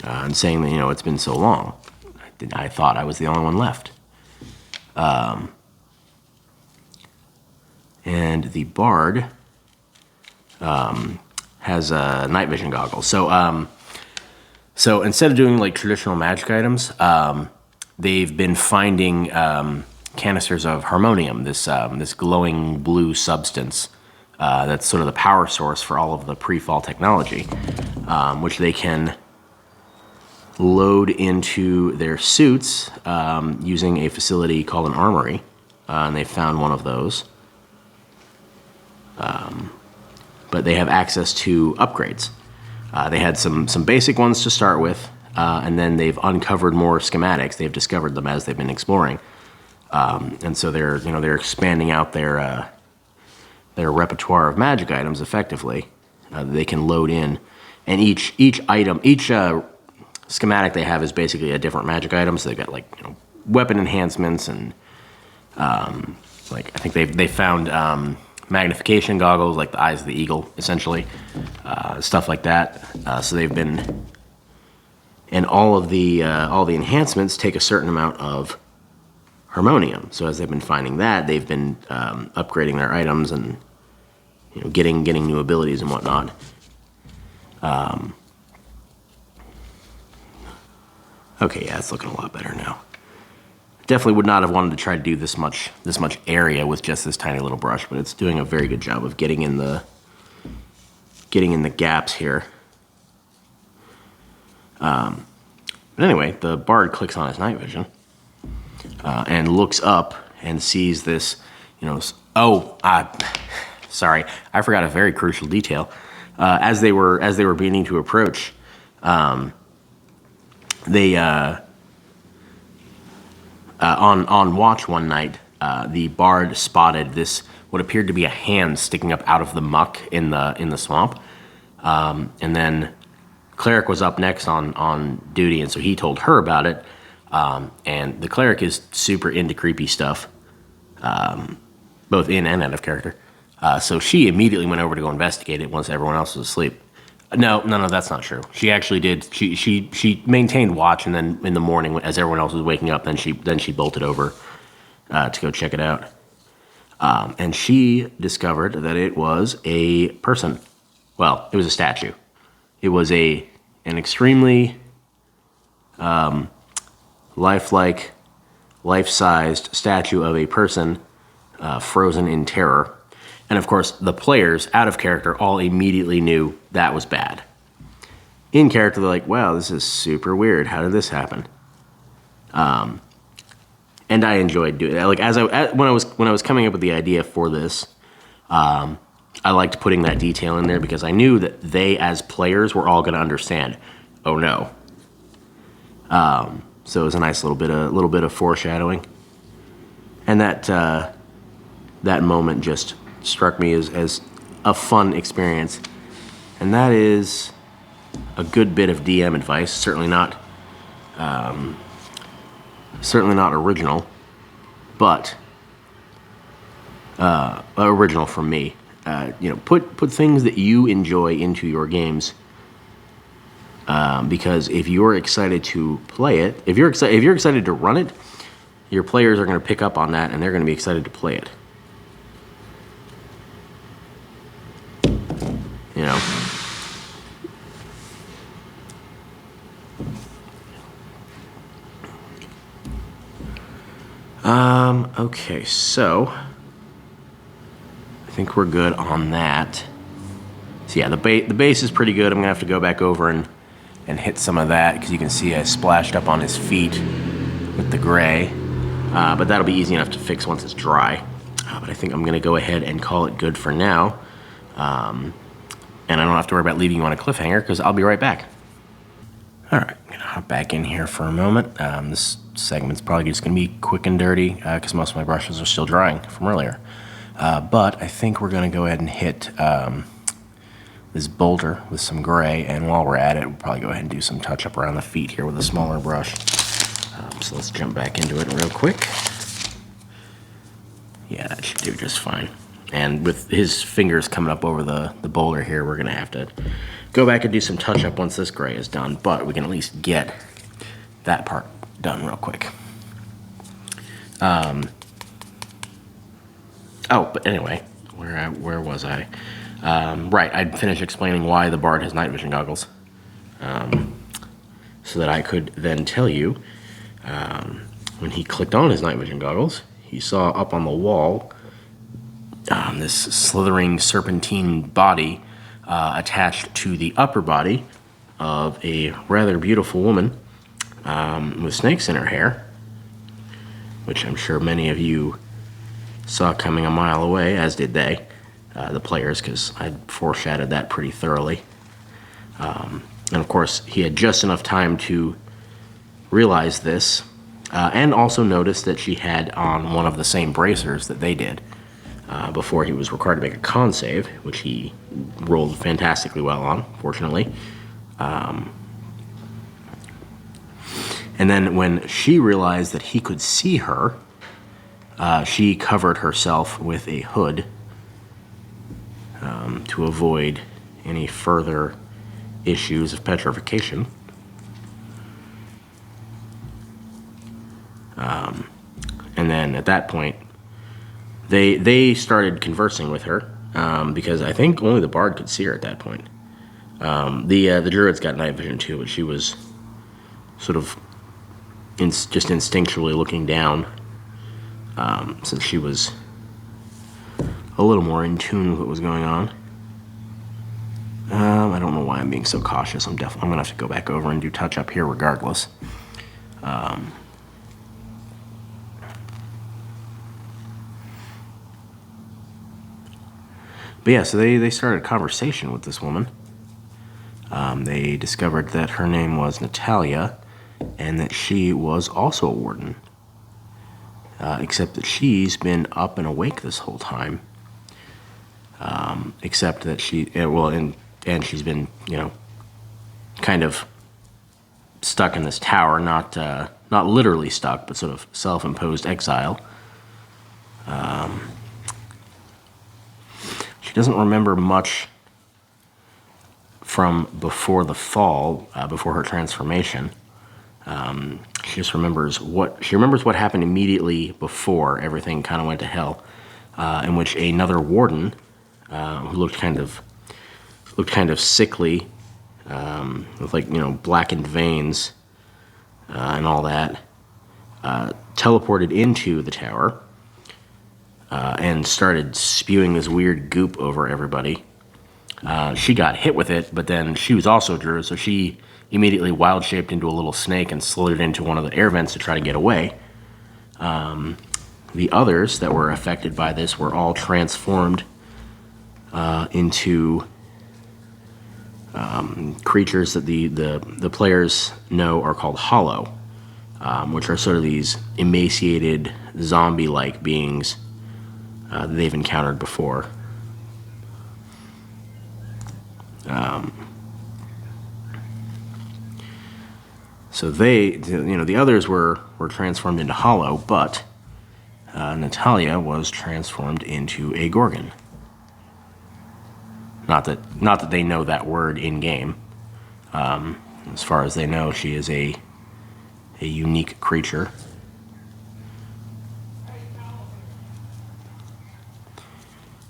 and saying that, it's been so long. I thought I was the only one left. And the bard has night vision goggles. So instead of doing like traditional magic items, they've been finding canisters of harmonium, this glowing blue substance that's sort of the power source for all of the pre-fall technology, which they can load into their suits using a facility called an armory, and they found one of those. But they have access to upgrades. They had some basic ones to start with, and then they've uncovered more schematics. They've discovered them as they've been exploring, and so they're expanding out their repertoire of magic items effectively. They can load in, and each schematic they have is basically a different magic item. So they've got weapon enhancements and I think they found magnification goggles, like the eyes of the eagle, essentially, stuff like that. So they've been, and all the enhancements take a certain amount of harmonium. So as they've been finding that, they've been upgrading their items and getting new abilities and whatnot. Okay, yeah, it's looking a lot better now. Definitely would not have wanted to try to do this much area with just this tiny little brush, but it's doing a very good job of getting in the gaps here. But anyway, the bard clicks on his night vision and looks up and sees this. Sorry, I forgot a very crucial detail. As they were beginning to approach, they. On watch one night, the bard spotted this what appeared to be a hand sticking up out of the muck in the swamp, and then cleric was up next on duty, and so he told her about it. And the cleric is super into creepy stuff, both in and out of character. So she immediately went over to go investigate it once everyone else was asleep. No, that's not true. She actually did. She maintained watch, and then in the morning, as everyone else was waking up, then she bolted over to go check it out. And she discovered that it was a person. Well, it was a statue. It was an extremely lifelike, life-sized statue of a person frozen in terror. And of course, the players, out of character, all immediately knew that was bad. In character, they're like, wow, this is super weird. How did this happen? And I enjoyed doing it. Like when I was coming up with the idea for this, I liked putting that detail in there because I knew that they, as players, were all going to understand. Oh no. So it was a nice little bit of foreshadowing, and that moment just struck me as a fun experience, and that is a good bit of DM advice. Certainly not original, but original from me. Put things that you enjoy into your games, because if you're excited to play it, if you're excited to run it, your players are going to pick up on that, and they're going to be excited to play it. Okay, so I think we're good on that. So yeah, the base is pretty good. I'm gonna have to go back over and hit some of that because you can see I splashed up on his feet with the gray, but that'll be easy enough to fix once it's dry. But I think I'm gonna go ahead and call it good for now, and I don't have to worry about leaving you on a cliffhanger because I'll be right back. All right, I'm gonna hop back in here for a moment. This segment's probably just gonna be quick and dirty because most of my brushes are still drying from earlier. But I think we're gonna go ahead and hit this boulder with some gray, and while we're at it, we'll probably go ahead and do some touch-up around the feet here with a smaller brush. So let's jump back into it real quick. Yeah, that should do just fine. And with his fingers coming up over the boulder here, we're going to have to go back and do some touch-up once this gray is done, but we can at least get that part done real quick. Oh, but anyway, where was I? Right, I'd finished explaining why the bard has night vision goggles, so that I could then tell you, when he clicked on his night vision goggles, he saw up on the wall this slithering serpentine body attached to the upper body of a rather beautiful woman with snakes in her hair, which I'm sure many of you saw coming a mile away, as did they, the players, because I'd foreshadowed that pretty thoroughly. And of course, he had just enough time to realize this, and also notice that she had on one of the same bracers that they did, before he was required to make a con save, which he rolled fantastically well on, fortunately. And then when she realized that he could see her, she covered herself with a hood to avoid any further issues of petrification. And then at that point, they started conversing with her, because I think only the bard could see her at that point. The druid's got night vision too, but she was sort of just instinctually looking down, since she was a little more in tune with what was going on. I don't know why I'm being so cautious. I'm gonna have to go back over and do touch up here regardless. But yeah, so they started a conversation with this woman. They discovered that her name was Natalia, and that she was also a warden, except that she's been up and awake this whole time. Except that and she's been, kind of stuck in this tower, not literally stuck, but sort of self-imposed exile. She doesn't remember much from before the fall, before her transformation. She just remembers what happened immediately before everything kind of went to hell, in which another warden, who looked kind of sickly, with blackened veins and all that, teleported into the tower and started spewing this weird goop over everybody. She got hit with it, but then she was also a druid, so she immediately wild-shaped into a little snake and slithered into one of the air vents to try to get away. The others that were affected by this were all transformed into creatures that the players know are called hollow, which are sort of these emaciated, zombie-like beings that they've encountered before. So the others were transformed into hollow, but Natalia was transformed into a gorgon. Not that they know that word in game. As far as they know, she is a unique creature.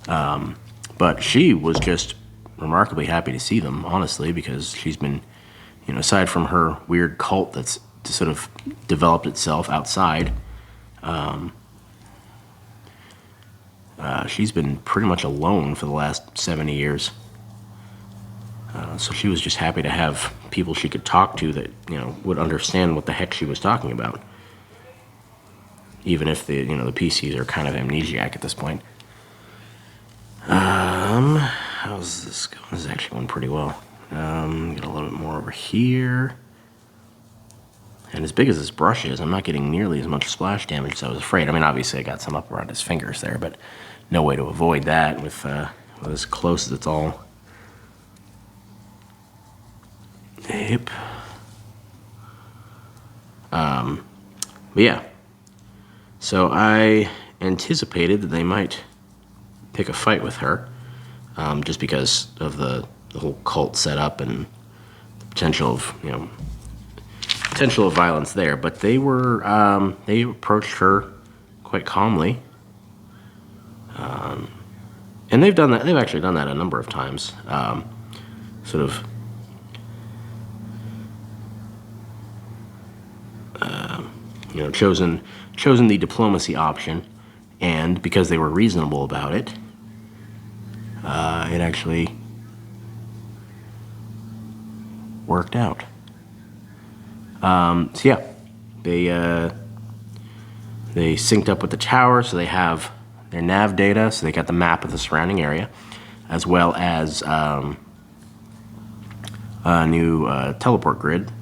But she was just remarkably happy to see them, honestly, because she's been, aside from her weird cult that's sort of developed itself outside, she's been pretty much alone for the last 70 years. So she was just happy to have people she could talk to that, would understand what the heck she was talking about. Even if the PCs are kind of amnesiac at this point. How's this going? This is actually going pretty well. Get a little bit more over here. And as big as this brush is, I'm not getting nearly as much splash damage as I was afraid. I mean, obviously I got some up around his fingers there, but no way to avoid that with as close as it's all. Yep. But yeah. So I anticipated that they might pick a fight with her, just because of the whole cult setup and the potential of violence there. But they approached her quite calmly, and they've done that. They've actually done that a number of times. Sort of. Chosen the diplomacy option, and because they were reasonable about it, it actually worked out. So yeah, they synced up with the tower, so they have their nav data, so they got the map of the surrounding area, as well as a new teleport grid,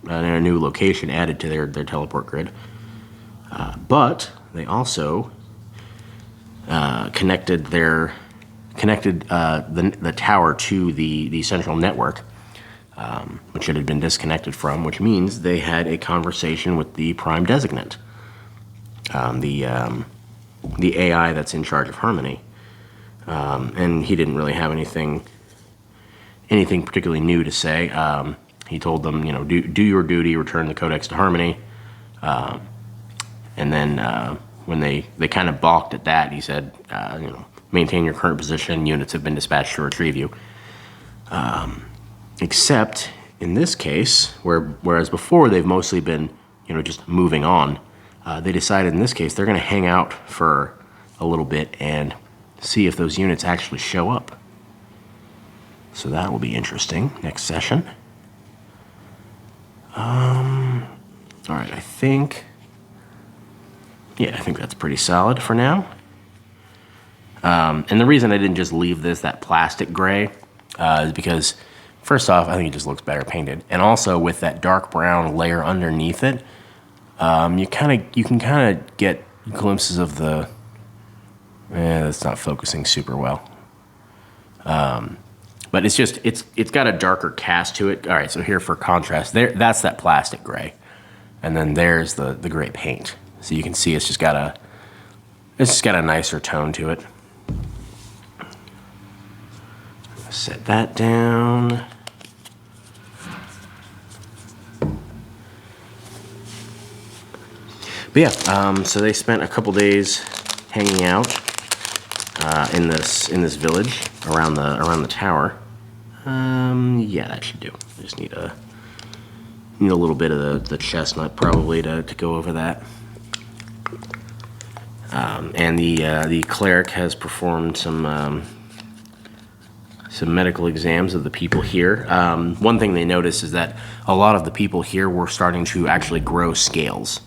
and a new location added to their teleport grid. But they also connected the tower to the central network, which it had been disconnected from, which means they had a conversation with the Prime Designate, the AI that's in charge of Harmony, and he didn't really have anything particularly new to say. He told them, do your duty, return the codex to Harmony. And then when they kind of balked at that, he said, maintain your current position. Units have been dispatched to retrieve you. Except in this case, whereas before they've mostly been, just moving on, they decided in this case they're going to hang out for a little bit and see if those units actually show up. So that will be interesting next session. All right, I think that's pretty solid for now. And the reason I didn't just leave this that plastic gray is because, first off, I think it just looks better painted, and also with that dark brown layer underneath it, you can kind of get glimpses of the. That's not focusing super well. But it's got a darker cast to it. All right, so here for contrast, that's that plastic gray, and then there's the gray paint. So you can see it's just got a nicer tone to it. Set that down. But yeah, so they spent a couple days hanging out in this village around the tower. Yeah, that should do. I just need a little bit of the chestnut probably to go over that. And the cleric has performed some medical exams of the people here. One thing they noticed is that a lot of the people here were starting to actually grow scales.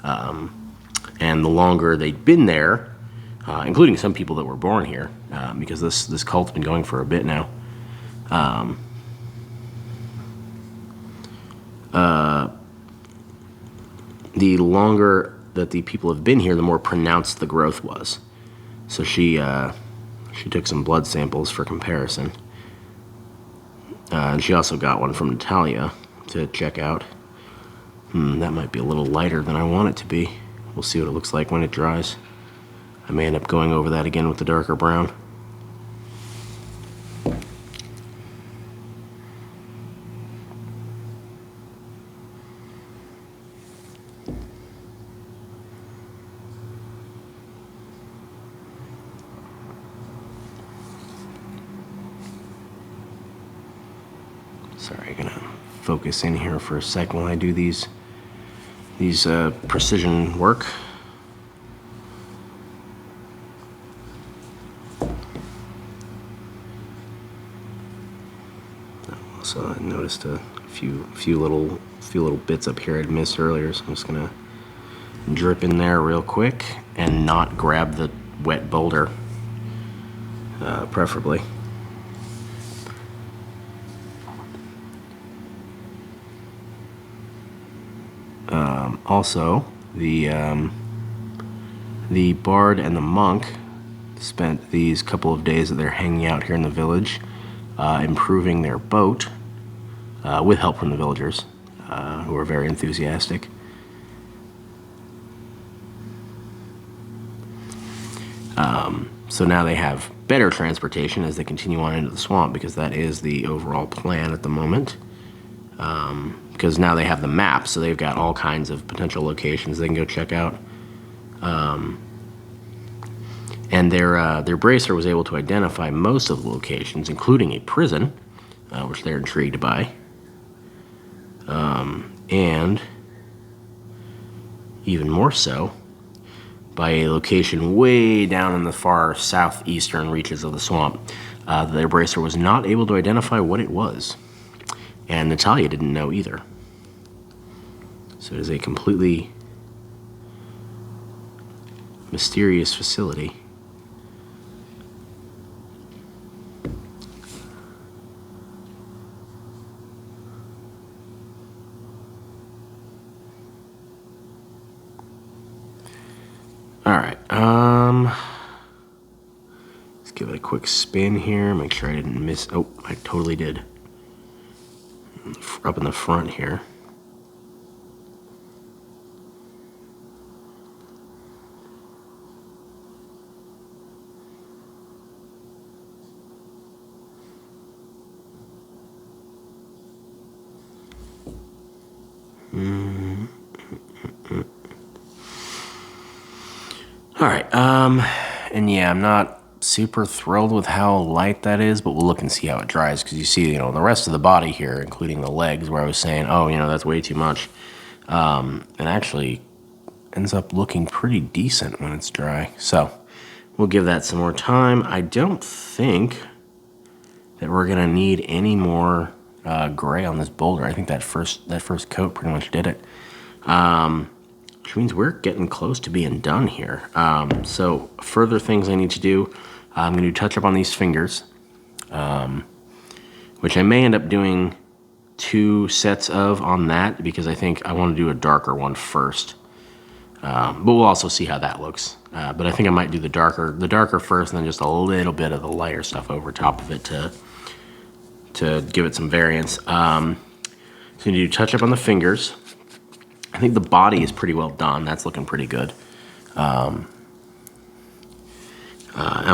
And the longer they'd been there, including some people that were born here, because this cult's been going for a bit now, the longer that the people have been here, the more pronounced the growth was. So she took some blood samples for comparison. And she also got one from Natalia to check out. That might be a little lighter than I want it to be. We'll see what it looks like when it dries. I may end up going over that again with the darker brown. Sorry, I'm gonna focus in here for a second while I do these precision work. Also, I noticed a few little bits up here I'd missed earlier, so I'm just gonna drip in there real quick and not grab the wet boulder, preferably. Also, the bard and the monk spent these couple of days that they're hanging out here in the village, improving their boat, with help from the villagers, who are very enthusiastic. So now they have better transportation as they continue on into the swamp, because that is the overall plan at the moment. Because now they have the map, so they've got all kinds of potential locations they can go check out. And their bracer was able to identify most of the locations, including a prison, which they're intrigued by. And even more so, by a location way down in the far southeastern reaches of the swamp. Their bracer was not able to identify what it was. And Natalia didn't know either. So it is a completely mysterious facility. All right, let's give it a quick spin here, make sure I didn't miss, oh, I totally did. Up in the front here. All right, and yeah, I'm not super thrilled with how light that is, but we'll look and see how it dries, because you see, the rest of the body here, including the legs, where I was saying, oh, that's way too much, and actually ends up looking pretty decent when it's dry. So we'll give that some more time. I don't think that we're gonna need any more gray on this boulder. I think that first coat pretty much did it. Which means we're getting close to being done here. So further things I need to do, I'm going to touch up on these fingers, which I may end up doing 2 sets of on that, because I think I want to do a darker one first. But we'll also see how that looks. But I think I might do the darker first, and then just a little bit of the lighter stuff over top of it to give it some variance. So you do touch up on the fingers. I think the body is pretty well done. That's looking pretty good. I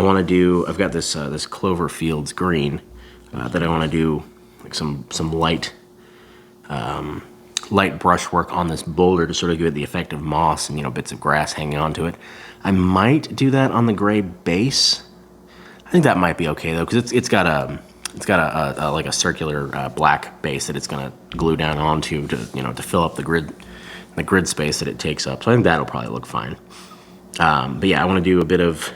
want to do, I've got this this Cloverfield's green that I want to do like some light brushwork on this boulder to sort of give it the effect of moss and bits of grass hanging onto it. I might do that on the gray base. I think that might be okay though, because it's got a like a circular black base that it's gonna glue down onto to fill up the grid space that it takes up. So I think that'll probably look fine. But yeah, I want to do a bit of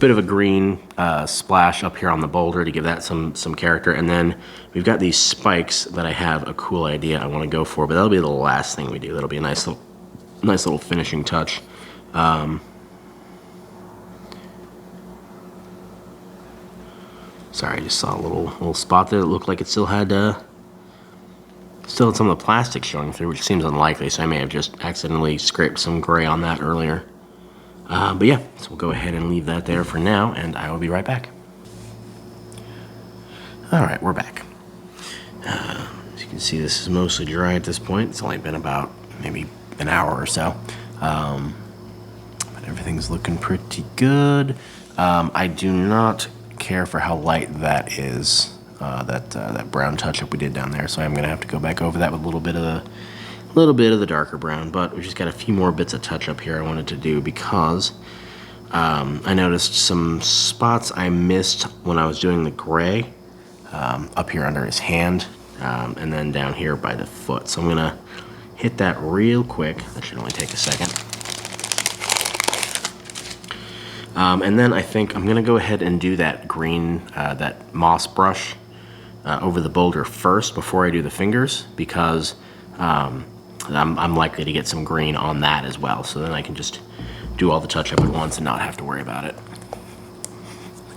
a green splash up here on the boulder to give that some character. And then we've got these spikes that I have a cool idea I want to go for, but that'll be the last thing we do. That'll be a nice little finishing touch. Sorry, I just saw a little spot there that looked like it still had some of the plastic showing through, which seems unlikely, so I may have just accidentally scraped some gray on that earlier. But yeah, so we'll go ahead and leave that there for now, and I will be right back. All right, we're back. As you can see, this is mostly dry at this point. It's only been about maybe an hour or so. But everything's looking pretty good. I do not care for how light that is. That brown touch-up we did down there, so I'm gonna have to go back over that with a little bit of the darker brown. But we just got a few more bits of touch-up here I wanted to do, because I noticed some spots I missed when I was doing the gray up here under his hand, and then down here by the foot. So I'm gonna hit that real quick. That should only take a second. And then I think I'm gonna go ahead and do that green, that moss brush over the boulder first before I do the fingers, because I'm likely to get some green on that as well. So then I can just do all the touch up at once and not have to worry about it.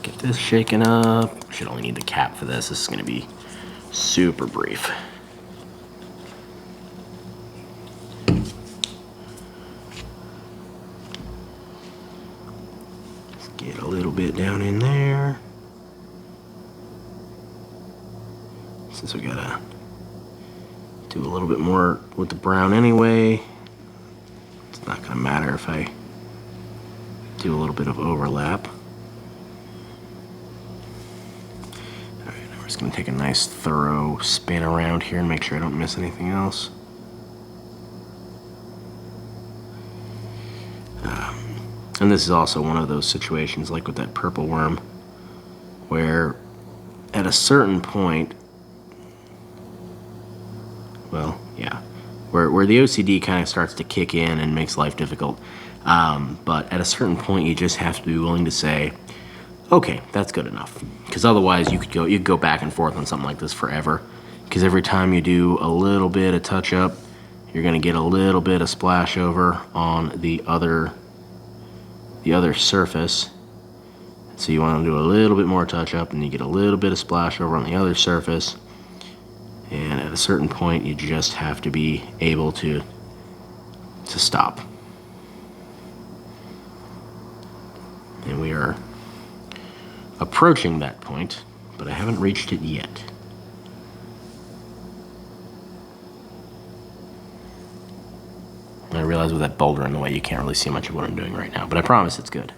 Get this shaken up. Should only need the cap for this. This is gonna be super brief. Let's get a little bit down in there. Since we gotta do a little bit more with the brown anyway, it's not gonna matter if I do a little bit of overlap. Just gonna take a nice thorough spin around here and make sure I don't miss anything else. And this is also one of those situations like with that purple worm where at a certain point, well, yeah, where the OCD kind of starts to kick in and makes life difficult. But at a certain point, you just have to be willing to say, okay, that's good enough. Because otherwise, you could go back and forth on something like this forever. Because every time you do a little bit of touch up, you're going to get a little bit of splash over on the other surface. So you want to do a little bit more touch up, and you get a little bit of splash over on the other surface. And at a certain point, you just have to be able to stop. And we are approaching that point, but I haven't reached it yet. And I realize with that boulder in the way, you can't really see much of what I'm doing right now, but I promise it's good.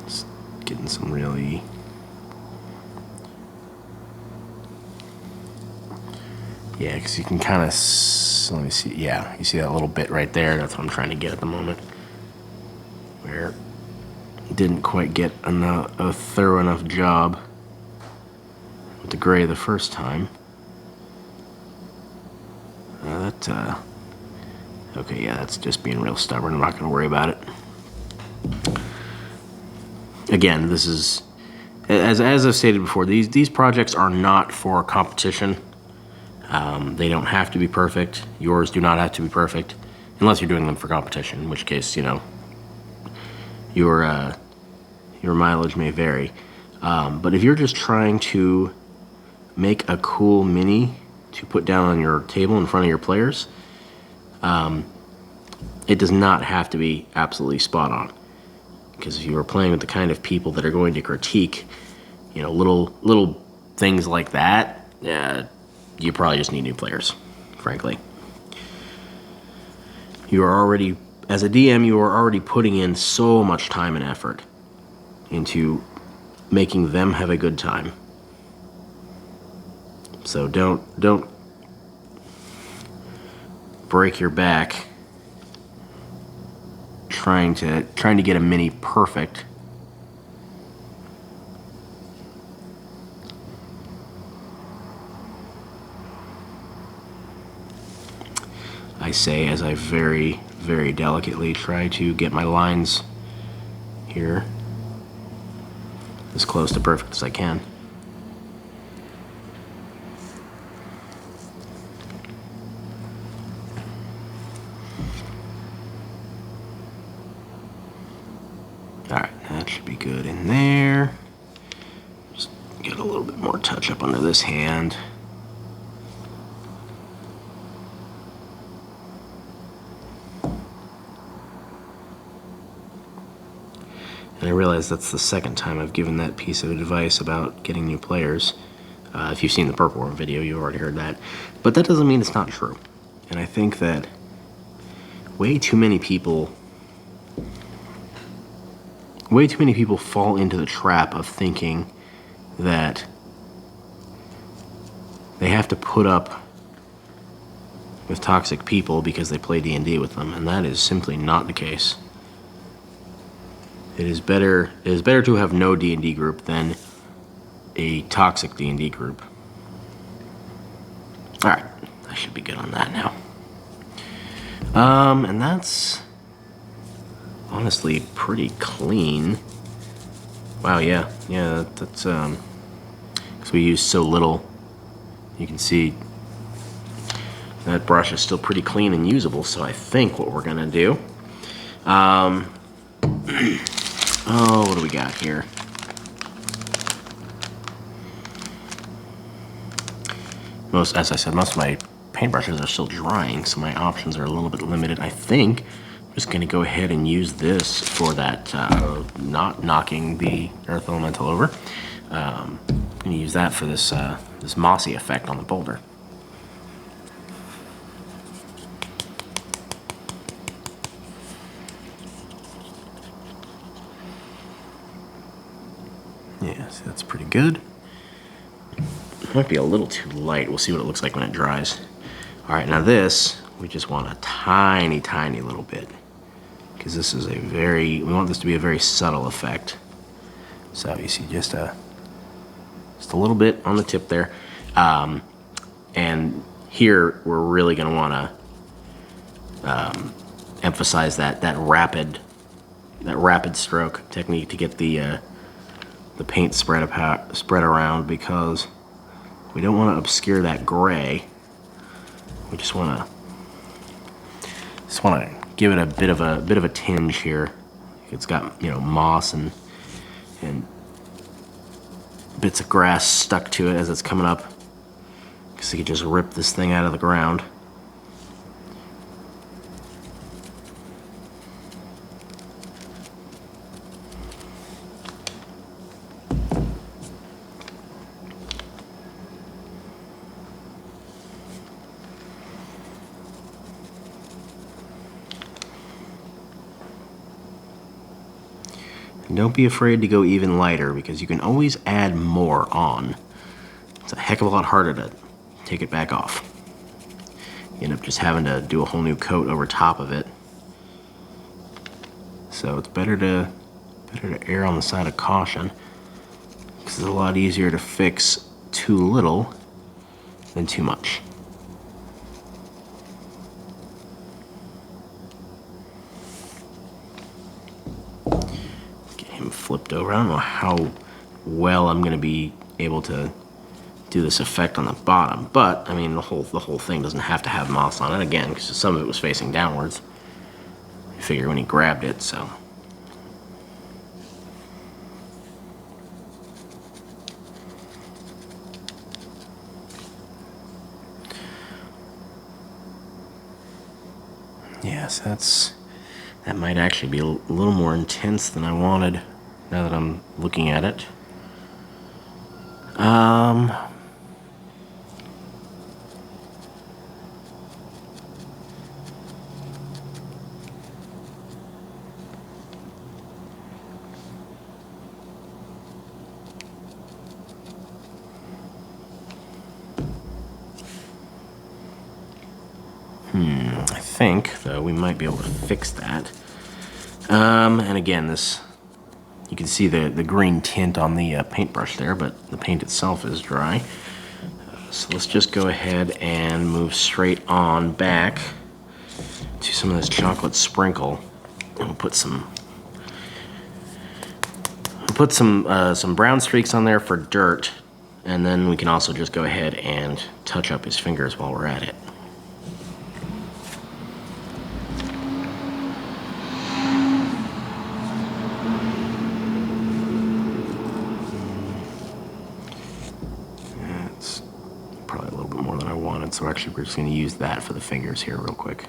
Just getting some really... Yeah, because you can kind of, let me see, yeah, you see that little bit right there? That's what I'm trying to get at the moment. Where it didn't quite get a thorough enough job with the gray the first time. Okay, yeah, that's just being real stubborn. I'm not going to worry about it. Again, this is, as I've stated before, these projects are not for competition. They don't have to be perfect. Yours do not have to be perfect, unless you're doing them for competition, in which case, you know, your mileage may vary. But if you're just trying to make a cool mini to put down on your table in front of your players, it does not have to be absolutely spot on. Because if you are playing with the kind of people that are going to critique, you know, little things like that, you probably just need new players, frankly. You are already, as a DM, you are already putting in so much time and effort into making them have a good time. So don't break your back trying to get a mini perfect. I say as I very, very delicately try to get my lines here as close to perfect as I can. Alright, that should be good in there. Just get a little bit more touch up under this hand. And I realize that's the second time I've given that piece of advice about getting new players. If you've seen the Purple Worm video, you've already heard that. But that doesn't mean it's not true. And I think that way too many people fall into the trap of thinking that they have to put up with toxic people because they play D&D with them, and that is simply not the case. It is better to have no D&D group than a toxic D&D group. Alright, I should be good on that now. And that's honestly pretty clean. Wow, yeah, that's, because we use so little, you can see that brush is still pretty clean and usable, so I think what we're gonna do, oh, what do we got here? As I said, most of my paintbrushes are still drying, so my options are a little bit limited. I think I'm just gonna go ahead and use this for that, not knocking the earth elemental over. I'm gonna use that for this, this mossy effect on the boulder. Yeah, see, that's pretty good. It might be a little too light. We'll see what it looks like when it dries. All right, now this, we just want a tiny, tiny little bit, because this is we want this to be a very subtle effect. So you see just a little bit on the tip there. And here we're really gonna wanna emphasize that rapid stroke technique to get the paint spread around, because we don't want to obscure that gray. We just want to give it a bit of a tinge here. It's got, moss and bits of grass stuck to it as it's coming up, because you could just rip this thing out of the ground. And don't be afraid to go even lighter, because you can always add more on. It's a heck of a lot harder to take it back off. You end up just having to do a whole new coat over top of it. So it's better to err on the side of caution, because it's a lot easier to fix too little than too much. Flipped over. I don't know how well I'm going to be able to do this effect on the bottom, but I mean the whole thing doesn't have to have moss on it, again, because some of it was facing downwards. I figure when he grabbed it, so. Yes, that might actually be a little more intense than I wanted, now that I'm looking at it. I think, though, we might be able to fix that. And again, you can see the green tint on the paintbrush there, but the paint itself is dry. So let's just go ahead and move straight on back to some of this chocolate sprinkle. And we'll put some brown streaks on there for dirt, and then we can also just go ahead and touch up his fingers while we're at it. That's probably a little bit more than I wanted, so actually we're just going to use that for the fingers here real quick.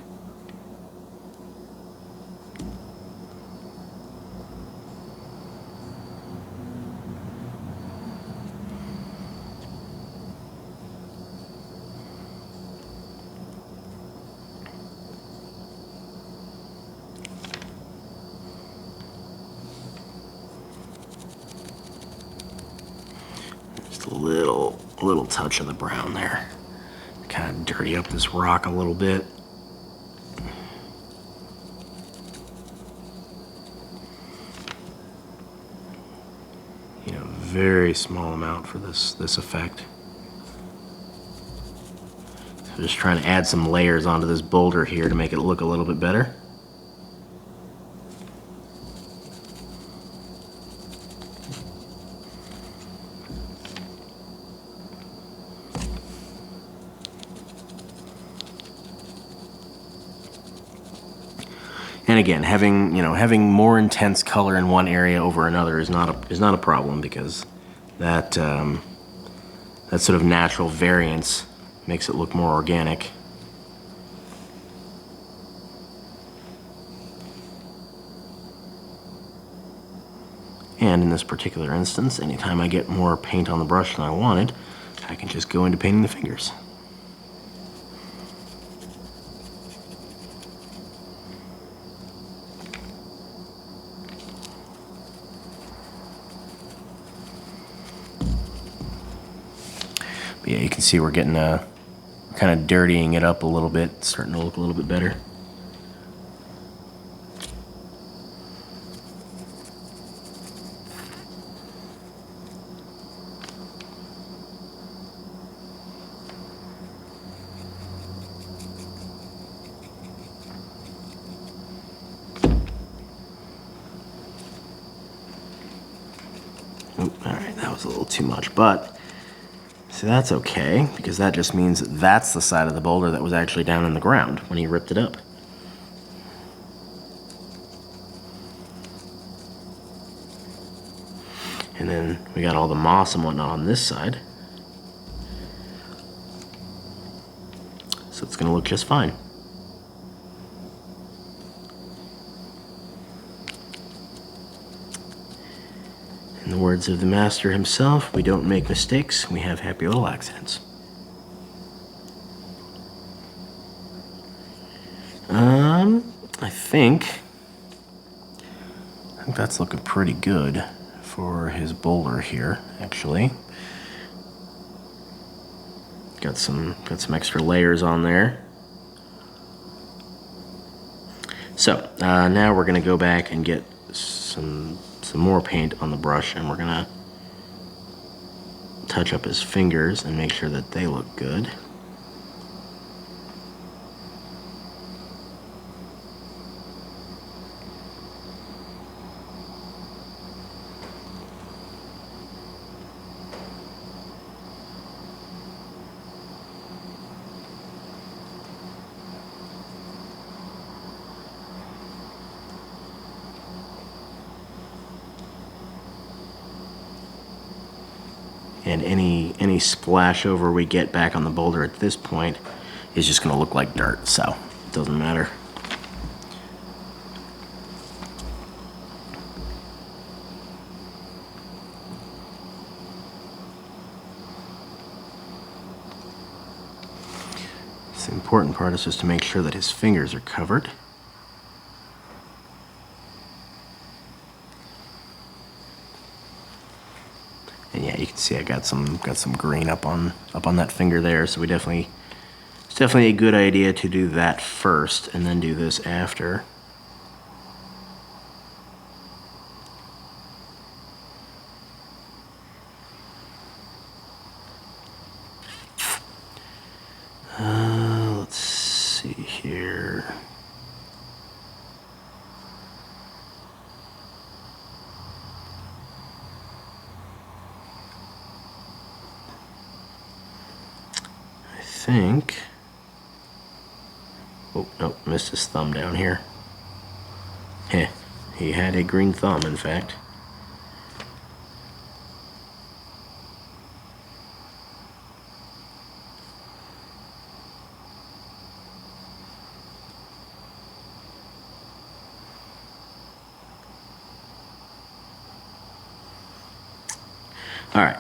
Just a little touch of the brown there. Kind of dirty up this rock a little bit. Very small amount for this effect. So just trying to add some layers onto this boulder here to make it look a little bit better. And again, having more intense color in one area over another is not a problem, because that sort of natural variance makes it look more organic. And in this particular instance, anytime I get more paint on the brush than I wanted, I can just go into painting the fingers. But yeah, you can see we're getting kind of dirtying it up a little bit, it's starting to look a little bit better. All right, that was a little too much, but see, that's okay, because that just means that's the side of the boulder that was actually down in the ground when he ripped it up. And then we got all the moss and whatnot on this side. So it's gonna look just fine. In the words of the master himself, we don't make mistakes, we have happy little accidents. I think that's looking pretty good for his boulder here, actually. Got some extra layers on there. So now we're gonna go back and get some more paint on the brush, and we're gonna touch up his fingers and make sure that they look good. And any splash over we get back on the boulder at this point is just gonna look like dirt, so it doesn't matter. So the important part is just to make sure that his fingers are covered. And yeah, you can see I got some green up on that finger there, so it's definitely a good idea to do that first and then do this after. Let's see here. I think. Oh, no, missed his thumb down here. Heh, he had a green thumb, in fact. All right,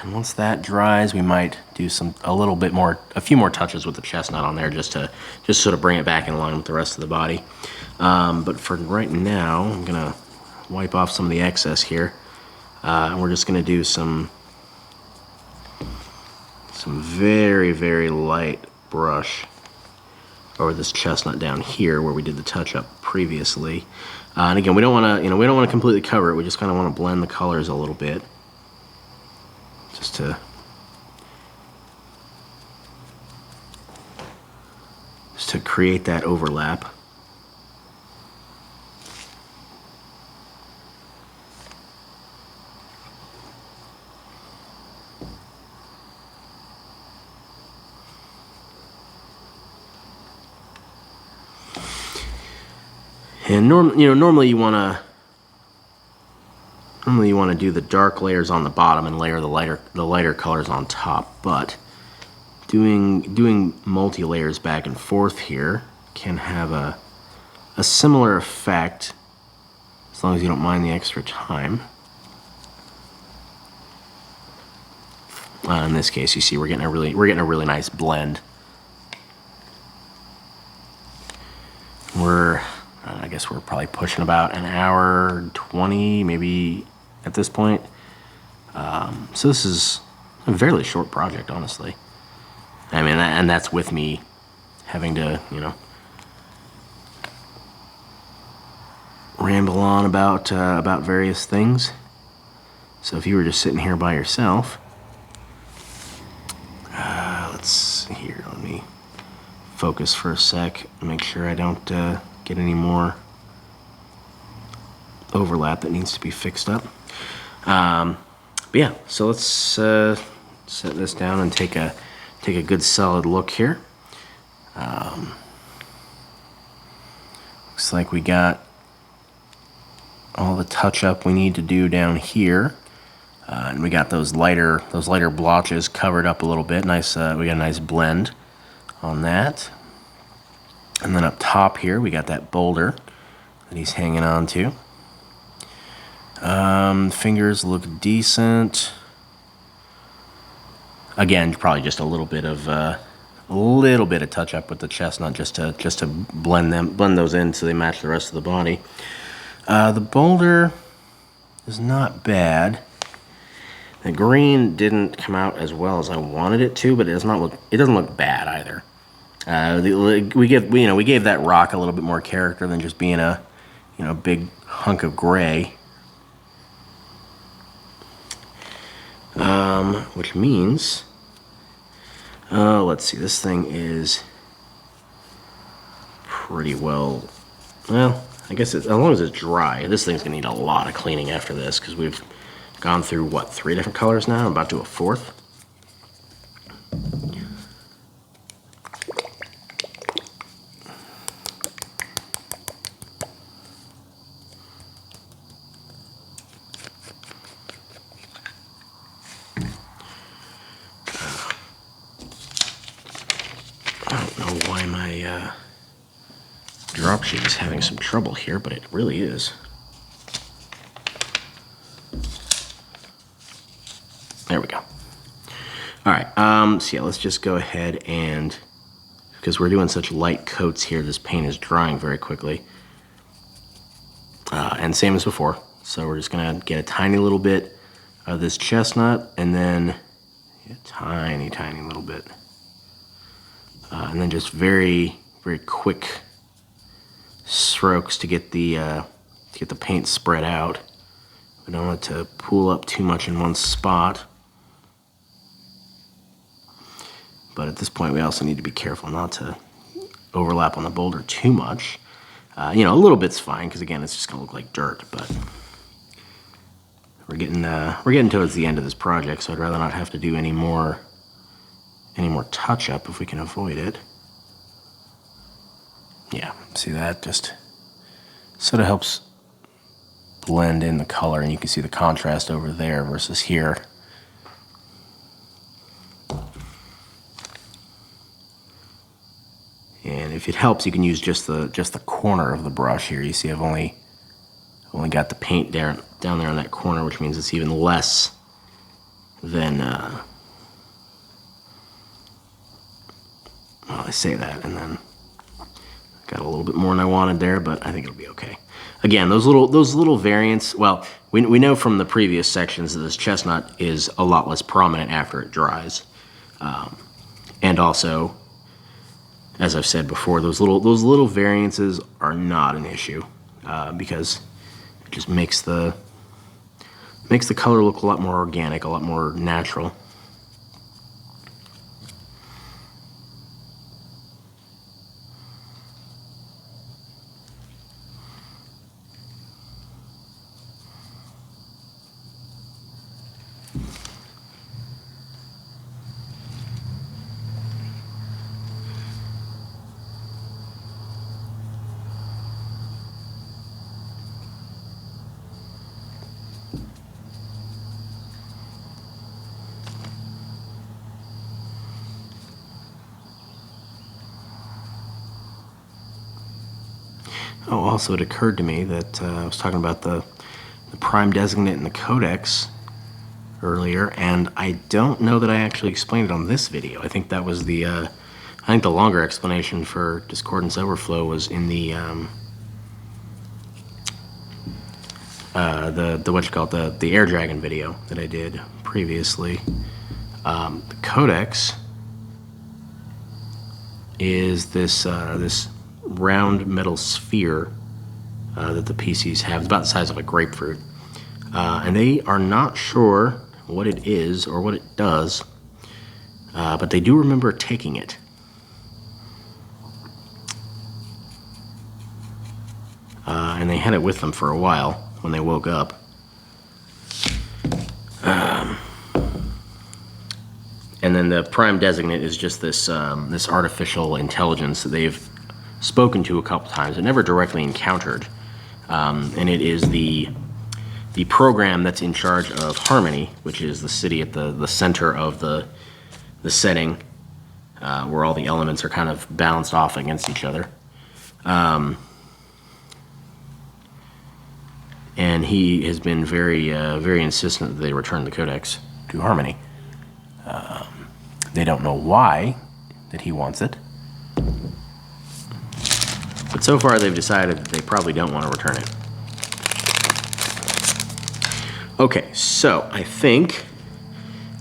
once that dries, we might do a few more touches with the chestnut on there just sort of bring it back in line with the rest of the body. But for right now, I'm gonna wipe off some of the excess here, and we're just gonna do some very, very light brush over this chestnut down here where we did the touch up previously. And again, we don't want to completely cover it. We just kind of want to blend the colors a little bit. Just to create that overlap. And normally you want to do the dark layers on the bottom and layer the lighter colors on top, but doing multi-layers back and forth here can have a similar effect as long as you don't mind the extra time. In this case, you see we're getting a really nice blend. I guess we're probably pushing about an hour 20 maybe at this point. So this is a fairly short project, honestly. I mean, and that's with me having to, you know, ramble on about various things. So if you were just sitting here by yourself, let's see here. Let me focus for a sec. Make sure I don't get any more overlap that needs to be fixed up. But yeah, so let's set this down and take a good solid look here. Looks like we got all the touch up we need to do down here, and we got those lighter blotches covered up a little bit. Nice, we got a nice blend on that. And then up top here, we got that boulder that he's hanging on to. Fingers look decent. Again, probably just a little bit of touch up with the chestnut, just to blend those in so they match the rest of the body. The boulder is not bad. The green didn't come out as well as I wanted it to, but it doesn't look bad either. We gave that rock a little bit more character than just being a big hunk of gray. Which means, let's see, this thing is pretty well, I guess as long as it's dry. This thing's gonna need a lot of cleaning after this, because we've gone through, what, 3 different colors now? I'm about to do a 4th. I don't know why my drop sheet is having some trouble here, but it really is. There we go. All right, so yeah, let's just go ahead and, because we're doing such light coats here, this paint is drying very quickly. And same as before. So we're just gonna get a tiny little bit of this chestnut, and then a tiny little bit. And then just very, very quick strokes to get the paint spread out. We don't want it to pool up too much in one spot. But at this point, we also need to be careful not to overlap on the boulder too much. A little bit's fine, because again, it's just gonna look like dirt, but we're getting towards the end of this project, so I'd rather not have to do any more touch-up if we can avoid it. Yeah, see that? Just sort of helps blend in the color, and you can see the contrast over there versus here. And if it helps, you can use just the corner of the brush here. You see I've only got the paint down there on that corner, which means it's even less than, well, I say that, and then got a little bit more than I wanted there, but I think it'll be okay. Again, those little variants, well, we know from the previous sections that this chestnut is a lot less prominent after it dries. And also, as I've said before, those little variances are not an issue, because it just makes the color look a lot more organic, a lot more natural. Oh, also it occurred to me that I was talking about the prime designate in the codex earlier, and I don't know that I actually explained it on this video. I think that was I think the longer explanation for discordance overflow was in the Air Dragon video that I did previously. The codex is this round metal sphere that the PCs have. It's about the size of a grapefruit. And they are not sure what it is or what it does, but they do remember taking it. And they had it with them for a while when they woke up. And then the prime designate is just this this artificial intelligence that they've spoken to a couple times but never directly encountered. And it is the program that's in charge of Harmony, which is the city at the center of the setting, where all the elements are kind of balanced off against each other. And he has been very insistent that they return the codex to Harmony. They don't know why that he wants it, but so far they've decided that they probably don't want to return it. Okay, so I think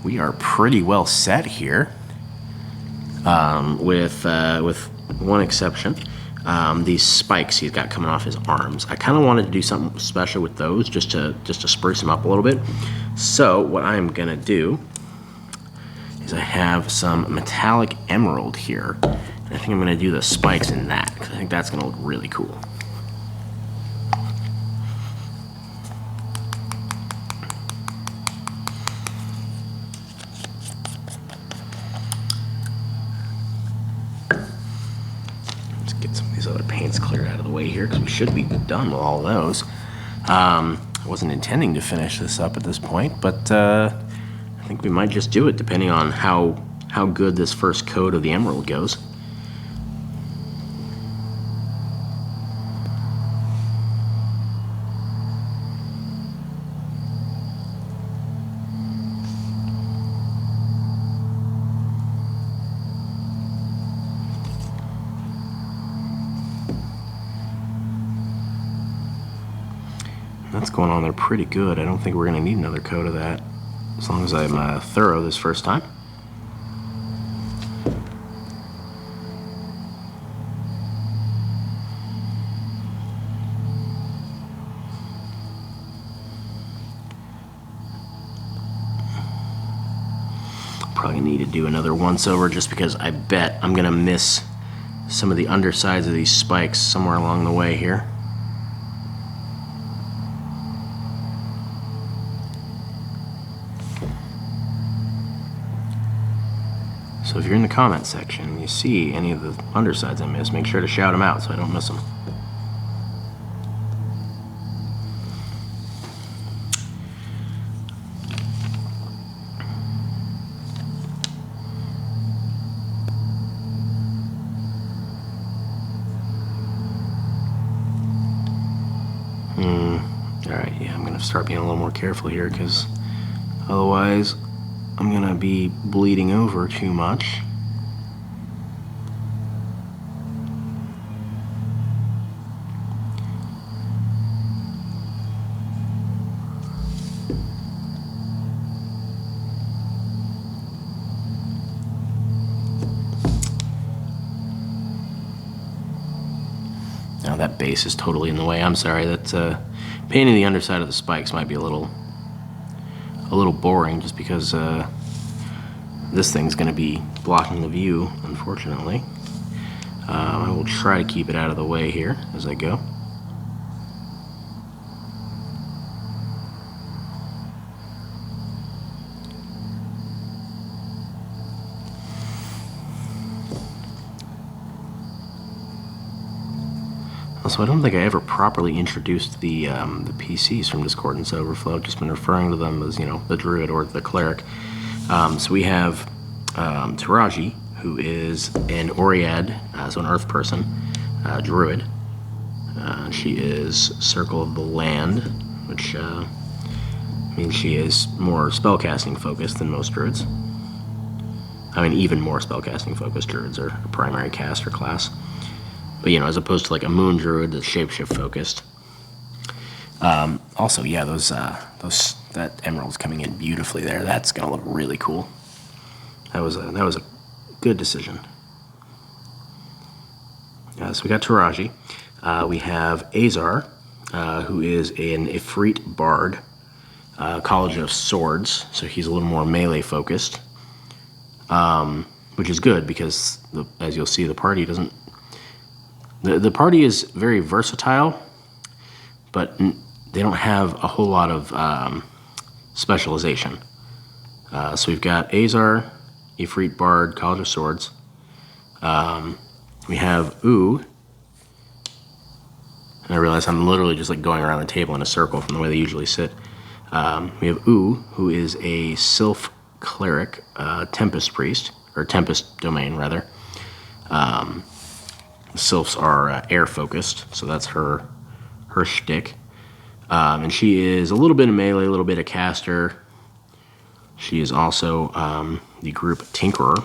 we are pretty well set here, with one exception. These spikes he's got coming off his arms. I kind of wanted to do something special with those just to spruce him up a little bit. So what I'm gonna do is I have some metallic emerald here, and I think I'm gonna do the spikes in that because I think that's gonna look really cool. Other paints cleared out of the way here because we should be done with all of those. I wasn't intending to finish this up at this point, but I think we might just do it depending on how good this first coat of the emerald goes. That's going on there pretty good. I don't think we're going to need another coat of that, as long as I'm thorough this first time. Probably need to do another once over just because I bet I'm going to miss some of the undersides of these spikes somewhere along the way here. So if you're in the comment section and you see any of the undersides I missed, make sure to shout them out so I don't miss them. Alright, yeah, I'm gonna start being a little more careful here because otherwise I'm gonna be bleeding over too much. Now that base is totally in the way. I'm sorry, that painting the underside of the spikes might be a little boring just because this thing's going to be blocking the view, unfortunately. I will try to keep it out of the way here as I go. Also, I don't think I ever properly introduced the PCs from Discordance Overflow. I've just been referring to them as, you know, the druid or the cleric. So we have Taraji, who is an Oread, so an earth person, druid. She is Circle of the Land, which means she is more spellcasting focused than most druids. I mean, even more spellcasting focused druids are a primary caster class. But, you know, as opposed to like a moon druid that's shapeshift focused. Also, yeah, that emerald's coming in beautifully there. That's gonna look really cool. That was a good decision. So we got Taraji. We have Azar, who is an Ifrit Bard, College of Swords, so he's a little more melee focused, which is good because, as you'll see, the party doesn't. The party is very versatile, but they don't have a whole lot of specialization. So we've got Azar, Ifrit Bard, College of Swords. We have and I realize I'm literally just like going around the table in a circle from the way they usually sit. We have who is a Sylph Cleric, Tempest Priest, or Tempest Domain, rather. Sylphs are air-focused, so that's her shtick. And she is a little bit of melee, a little bit of caster. She is also the group Tinkerer.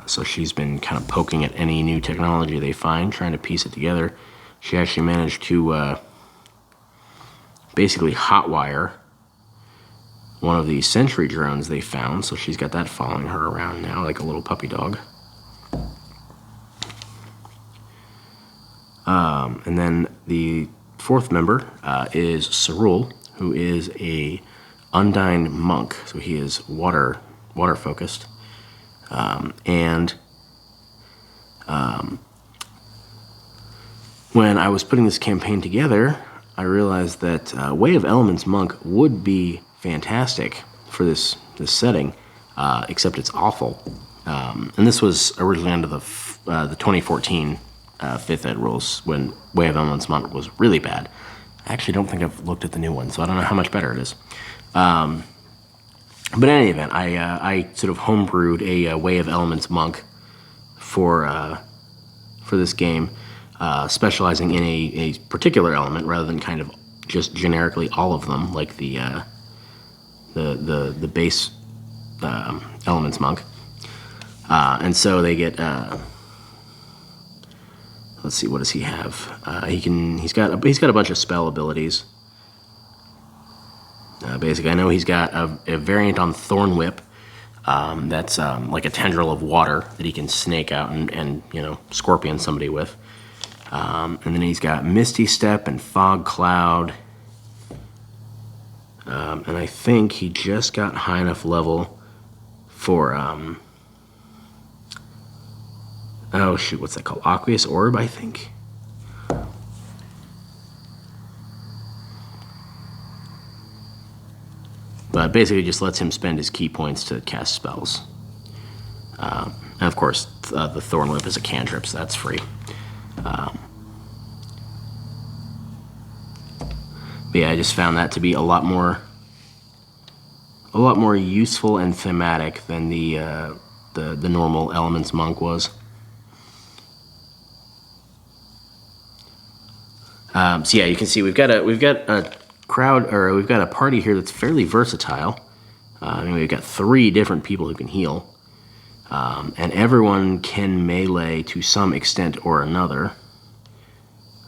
So she's been kind of poking at any new technology they find, trying to piece it together. She actually managed to basically hotwire one of the sentry drones they found, so she's got that following her around now like a little puppy dog. And then the fourth member is Cerule, who is a Undine monk, so he is water focused. When I was putting this campaign together, I realized that Way of Elements monk would be fantastic for this setting, except it's awful. And this was originally under the 2014 5th ed rules when Way of Elements monk was really bad. I actually don't think I've looked at the new one, so I don't know how much better it is. But in any event, I sort of homebrewed a Way of Elements monk for this game, specializing in a particular element rather than kind of just generically all of them, like the base Elements monk. And so they get. Let's see, what does he have? He's got a bunch of spell abilities. Basically, I know he's got a variant on Thorn Whip that's like a tendril of water that he can snake out and scorpion somebody with. And then he's got Misty Step and Fog Cloud. And I think he just got high enough level for, oh shoot, what's that called? Aqueous Orb, I think? But basically just lets him spend his key points to cast spells. And of course, the Thorn Whip is a cantrip, so that's free. But yeah, I just found that to be a lot more useful and thematic than the normal Elements monk was. So yeah, you can see we've got a crowd, or we've got a party here that's fairly versatile. We've got 3 different people who can heal, and everyone can melee to some extent or another.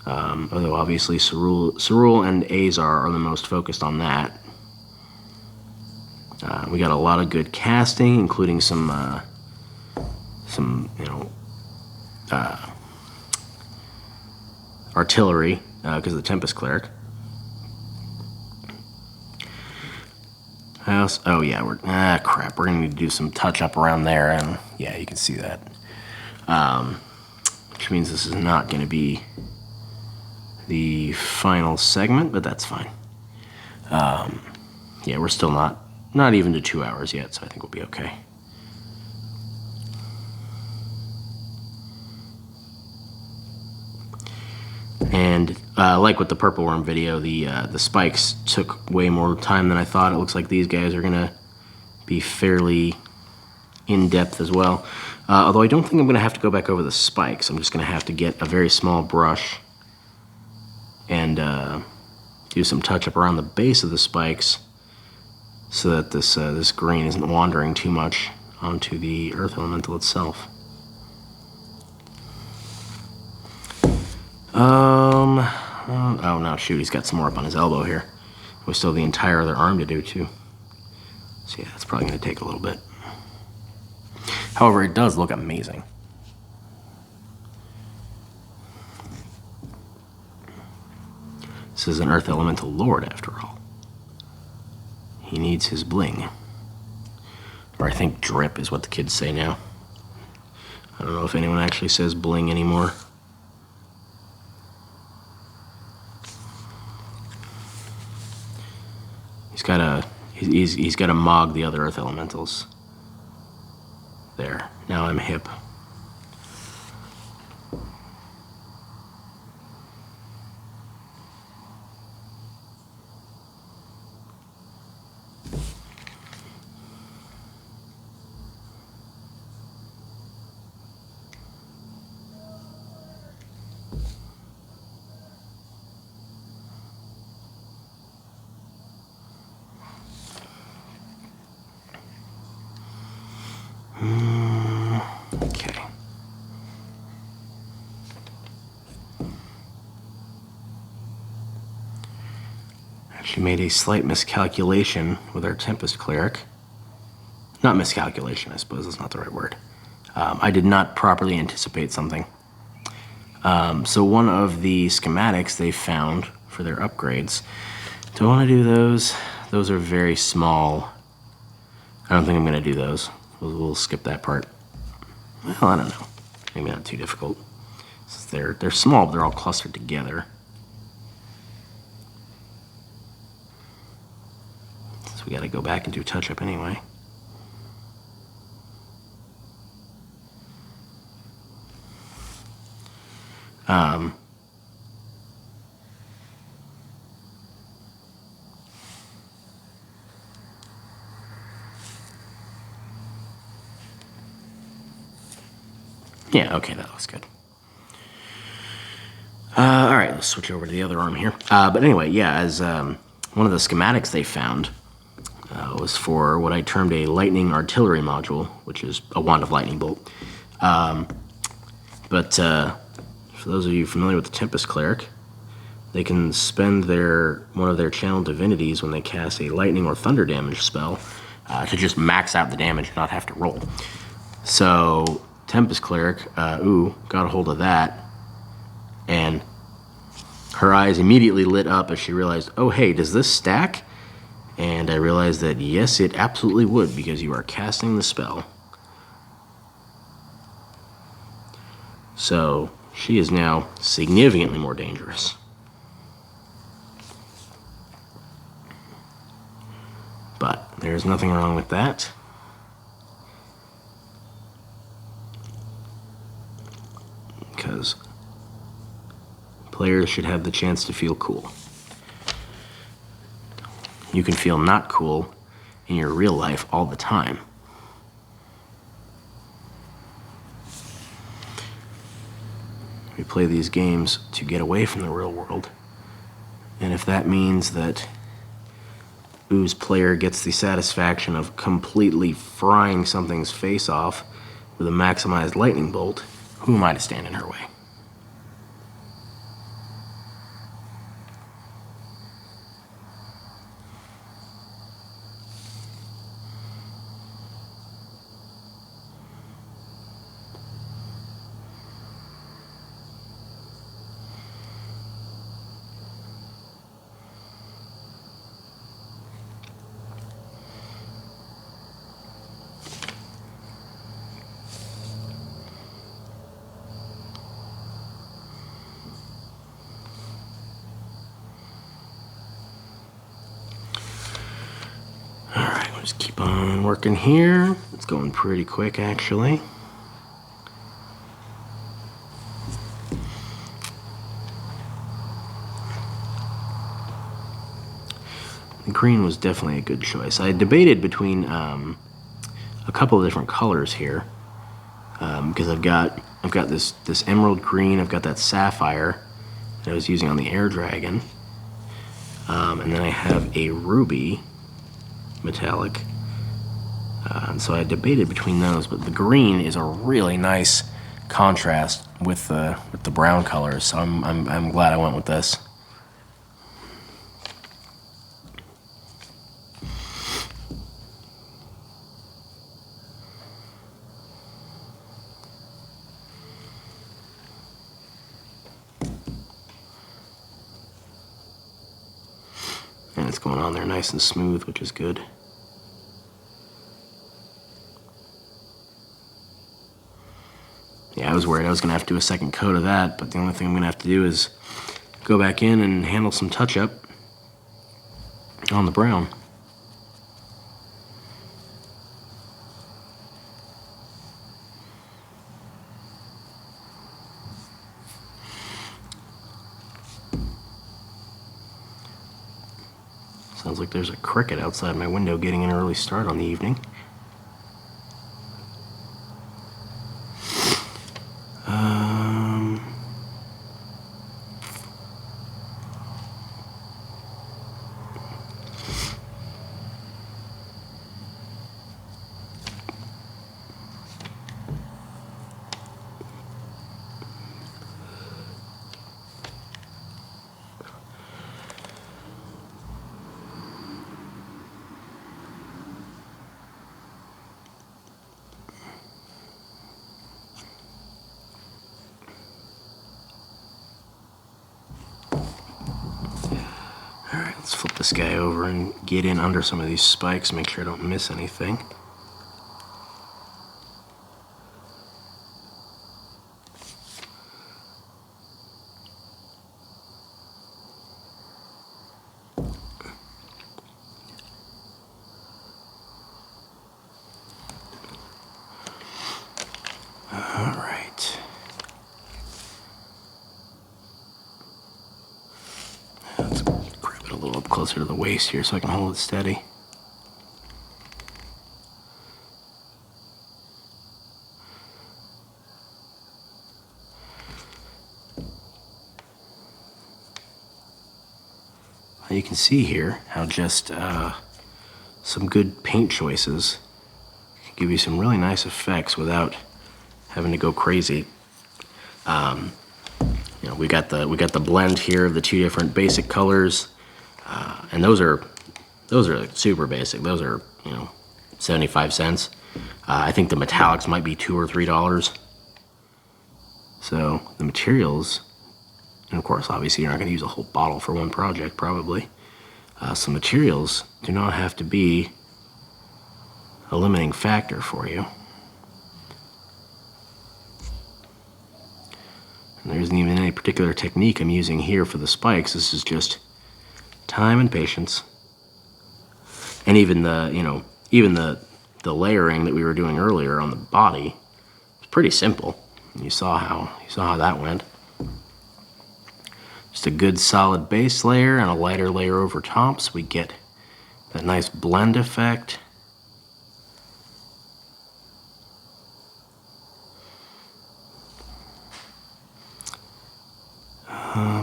Although obviously Cerule and Azar are the most focused on that. We got a lot of good casting, including some artillery because of the Tempest Cleric. Oh yeah, crap. We're gonna need to do some touch up around there, and yeah, you can see that. Which means this is not gonna be the final segment, but that's fine. Yeah, we're still not even to 2 hours yet, so I think we'll be okay. And like with the Purple Worm video, the spikes took way more time than I thought. It looks like these guys are gonna be fairly in-depth as well. Although I don't think I'm gonna have to go back over the spikes. I'm just gonna have to get a very small brush and do some touch-up around the base of the spikes so that this green isn't wandering too much onto the Earth Elemental itself. Oh no, shoot, he's got some more up on his elbow here. We still have the entire other arm to do too. So yeah, it's probably gonna take a little bit. However, it does look amazing. This is an Earth Elemental Lord, after all. He needs his bling. Or I think drip is what the kids say now. I don't know if anyone actually says bling anymore. He's got to mog the other Earth Elementals. There. Now I'm hip. Okay. Actually made a slight miscalculation with our Tempest Cleric. Not miscalculation, I suppose that's not the right word. I did not properly anticipate something. So one of the schematics they found for their upgrades, do I want to do those? Those are very small. I don't think I'm going to do those. We'll skip that part. Well, I don't know. Maybe not too difficult. They're small, but they're all clustered together. So we got to go back and do touch-up anyway. Yeah, okay, that looks good. All right, let's switch over to the other arm here. But anyway, yeah, as one of the schematics they found was for what I termed a lightning artillery module, which is a wand of lightning bolt. But for those of you familiar with the Tempest Cleric, they can spend one of their channel divinities when they cast a lightning or thunder damage spell to just max out the damage and not have to roll. So Tempest Cleric, got a hold of that, and her eyes immediately lit up as she realized, oh hey, does this stack? And I realized that yes, it absolutely would, because you are casting the spell. So she is now significantly more dangerous. But there's nothing wrong with that. Because players should have the chance to feel cool. You can feel not cool in your real life all the time. We play these games to get away from the real world. And if that means that Oo's player gets the satisfaction of completely frying something's face off with a maximized lightning bolt, who am I to stand in her way? Just keep on working here. It's going pretty quick, actually. The green was definitely a good choice. I debated between a couple of different colors here because I've got this emerald green. I've got that sapphire that I was using on the air dragon, and then I have a ruby metallic, and so I debated between those, but the green is a really nice contrast with the brown colors, so I'm glad I went with this. that's going on there nice and smooth, which is good. Yeah, I was worried I was going to have to do a second coat of that, but the only thing I'm going to have to do is go back in and handle some touch-up on the brown. Sounds like there's a cricket outside my window getting an early start on the evening. Alright, let's flip this guy over and get in under some of these spikes, make sure I don't miss anything. Alright. Let's grab it a little up closer to the waist here so I can hold it steady. You can see here how just some good paint choices can give you some really nice effects without having to go crazy. You know, we got the blend here of the two different basic colors, and those are like super basic. Those are, you know, 75 cents. I think the metallics might be $2 or $3. So the materials, and of course, obviously, you're not going to use a whole bottle for one project, probably. Some materials do not have to be a limiting factor for you. And there isn't even any particular technique I'm using here for the spikes. This is just time and patience. And even the, you know, even the layering that we were doing earlier on the body is pretty simple. You saw how that went. Just a good solid base layer and a lighter layer over top, so we get that nice blend effect.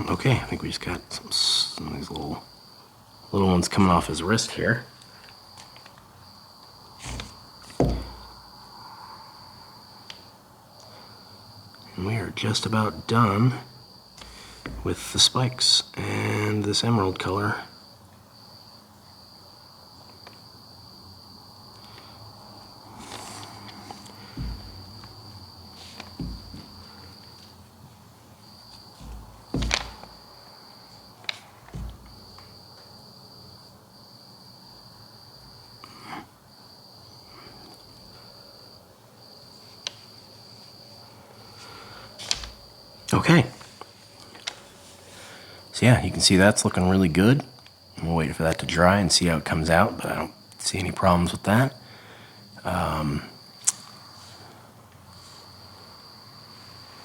Okay, I think we just got some of these little ones coming off his wrist here. And we are just about done with the spikes and this emerald color. Okay. So yeah, you can see that's looking really good. We'll wait for that to dry and see how it comes out, but I don't see any problems with that. All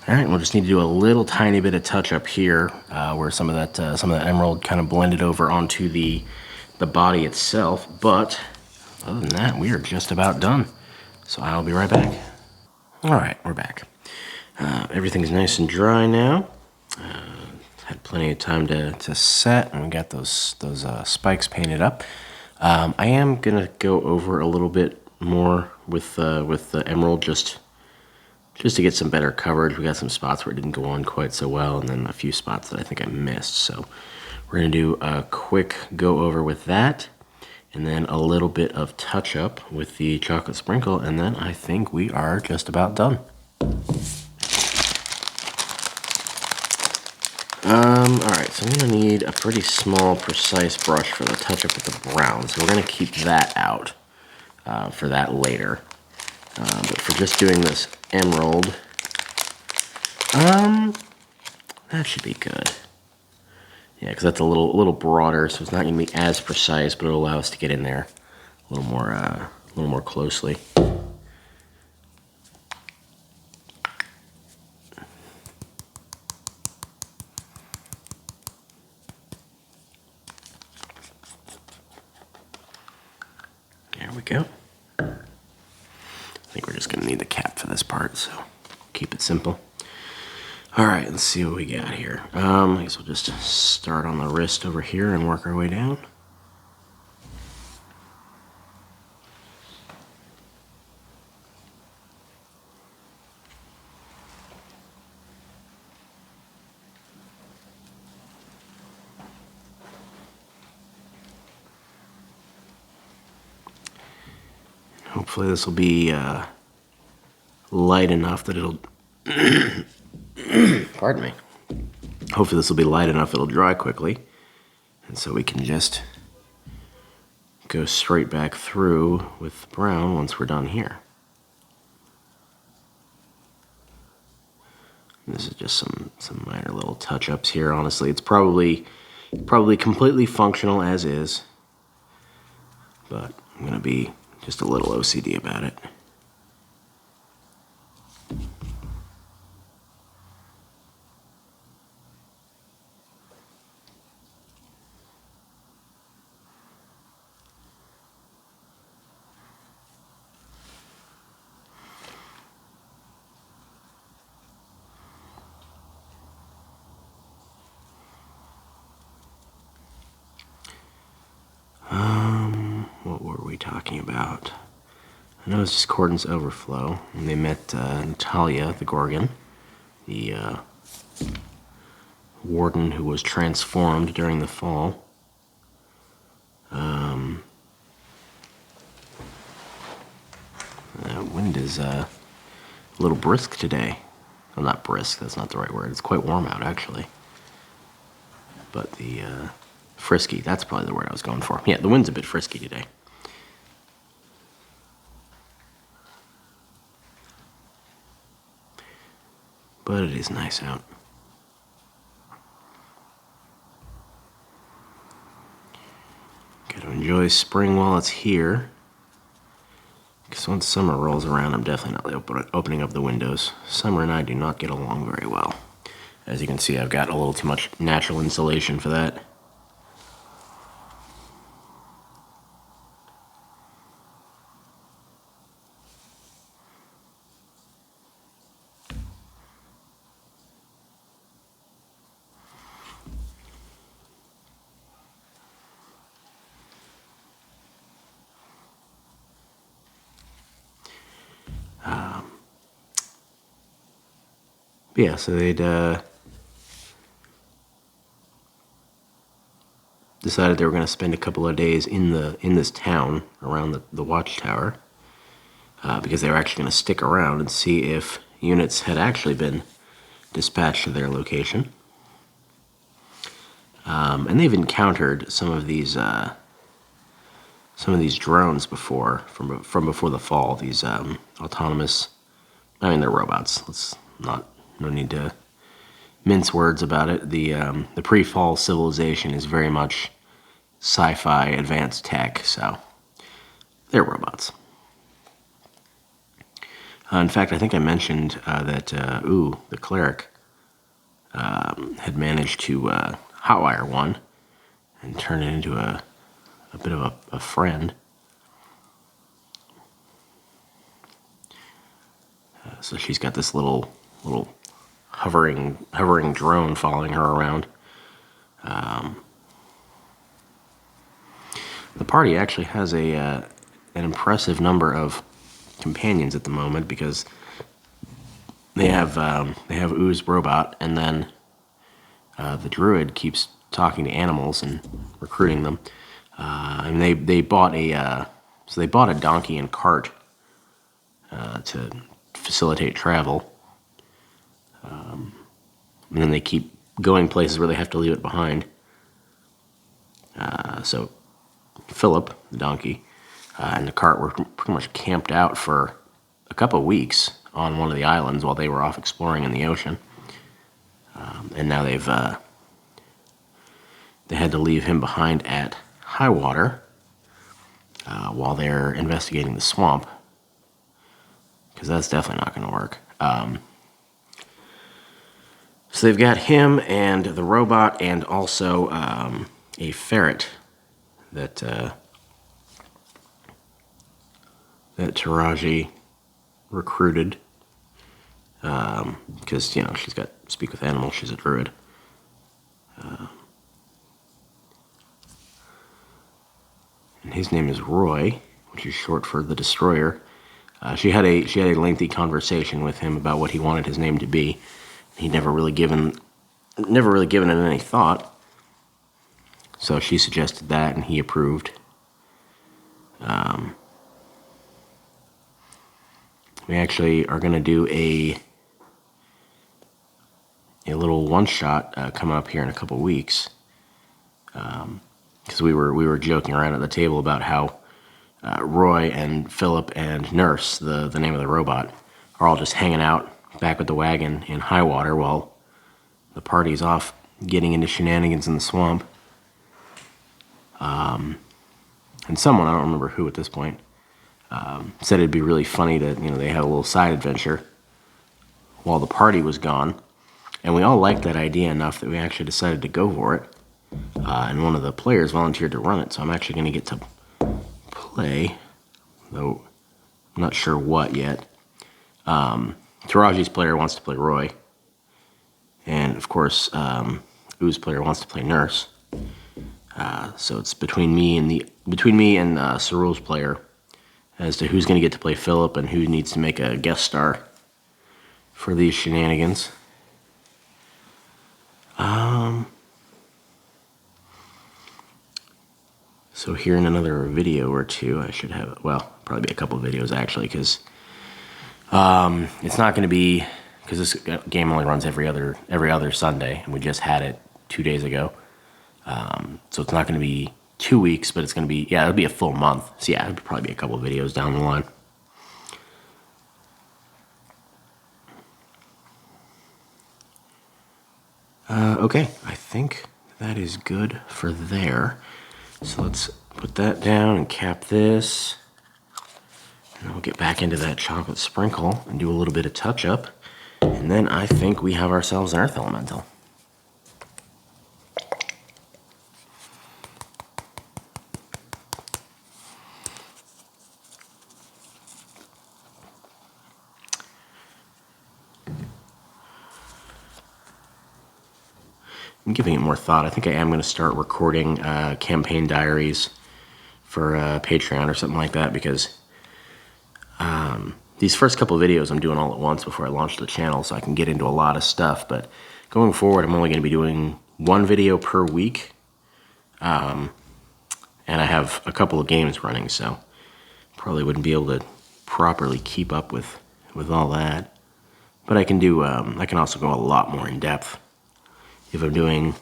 right, we'll just need to do a little tiny bit of touch up here, where some of that emerald kind of blended over onto the body itself. But other than that, we are just about done. So I'll be right back. All right, we're back. Everything's nice and dry now. Had plenty of time to set, and we got those spikes painted up. I am gonna go over a little bit more with the emerald just to get some better coverage. We got some spots where it didn't go on quite so well, and then a few spots that I think I missed. So we're gonna do a quick go over with that, and then a little bit of touch up with the chocolate sprinkle, and then I think we are just about done. Alright, so I'm going to need a pretty small, precise brush for the touch-up with the brown, so we're going to keep that out for that later. But for just doing this emerald, that should be good. Yeah, because that's a little broader, so it's not going to be as precise, but it'll allow us to get in there a little more closely. There we go. I think we're just going to need the cap for this part, so keep it simple. Alright, let's see what we got here. I guess we'll just start on the wrist over here and work our way down. Hopefully this will be light enough that it'll... Pardon me. Hopefully this will be light enough it'll dry quickly. And so we can just go straight back through with brown once we're done here. This is just some minor little touch-ups here. Honestly, it's probably completely functional as is. But I'm going to be just a little OCD about it. What were we talking about? I know it's discordance overflow, and they met Natalia, the Gorgon, the warden who was transformed during the fall. Wind is a little brisk today. Well, not brisk, that's not the right word. It's quite warm out, actually. But the frisky, that's probably the word I was going for. Yeah, the wind's a bit frisky today. But it is nice out. Got to enjoy spring while it's here. Because once summer rolls around, I'm definitely not opening up the windows. Summer and I do not get along very well. As you can see, I've got a little too much natural insulation for that. Yeah, so they'd decided they were going to spend a couple of days in this town around the watchtower because they were actually going to stick around and see if units had actually been dispatched to their location. And they've encountered some of these drones before from before the fall. These autonomous. I mean, they're robots. No need to mince words about it. The pre-fall civilization is very much sci-fi advanced tech, so they're robots. In fact, I think I mentioned that the cleric had managed to hotwire one and turn it into a bit of a friend. So she's got this little hovering drone following her around. The party actually has an impressive number of companions at the moment because they have Ooze robot, and then the druid keeps talking to animals and recruiting them. And they bought a donkey and cart to facilitate travel. And then they keep going places where they have to leave it behind. So Philip, the donkey, and the cart were pretty much camped out for a couple of weeks on one of the islands while they were off exploring in the ocean. And now they had to leave him behind at high water while they're investigating the swamp, because that's definitely not going to work. So they've got him and the robot and also a ferret that Taraji recruited, because she's got speak with animals. She's a druid. And his name is Roy, which is short for the Destroyer. She had a lengthy conversation with him about what he wanted his name to be. He'd never really given it any thought. So she suggested that, and he approved. We actually are going to do a little one-shot coming up here in a couple weeks. Because we were joking around at the table about how Roy and Philip and Nurse, the name of the robot, are all just hanging out back with the wagon in high water while the party's off getting into shenanigans in the swamp. And someone, I don't remember who at this point, said it'd be really funny to, they have a little side adventure while the party was gone. And we all liked that idea enough that we actually decided to go for it. And one of the players volunteered to run it, so I'm actually going to get to play, though I'm not sure what yet. Taraji's player wants to play Roy, and of course, Oo's player wants to play Nurse. So it's between me and Cerul's player as to who's going to get to play Philip and who needs to make a guest star for these shenanigans. So here in another video or two, I should have, well, probably be a couple of videos actually, because it's not going to be, because this game only runs every other Sunday, and we just had it 2 days ago. So it's not going to be 2 weeks, but it's going to be, it'll be a full month. So yeah, it'll probably be a couple of videos down the line. Okay, I think that is good for there. So let's put that down and cap this. And we'll get back into that chocolate sprinkle and do a little bit of touch-up. And then I think we have ourselves an Earth Elemental. I'm giving it more thought. I think I am going to start recording campaign diaries for Patreon or something like that, because these first couple of videos I'm doing all at once before I launch the channel, so I can get into a lot of stuff. But going forward, I'm only going to be doing one video per week, and I have a couple of games running, so probably wouldn't be able to properly keep up with all that. But I can do. I can also go a lot more in depth if I'm doing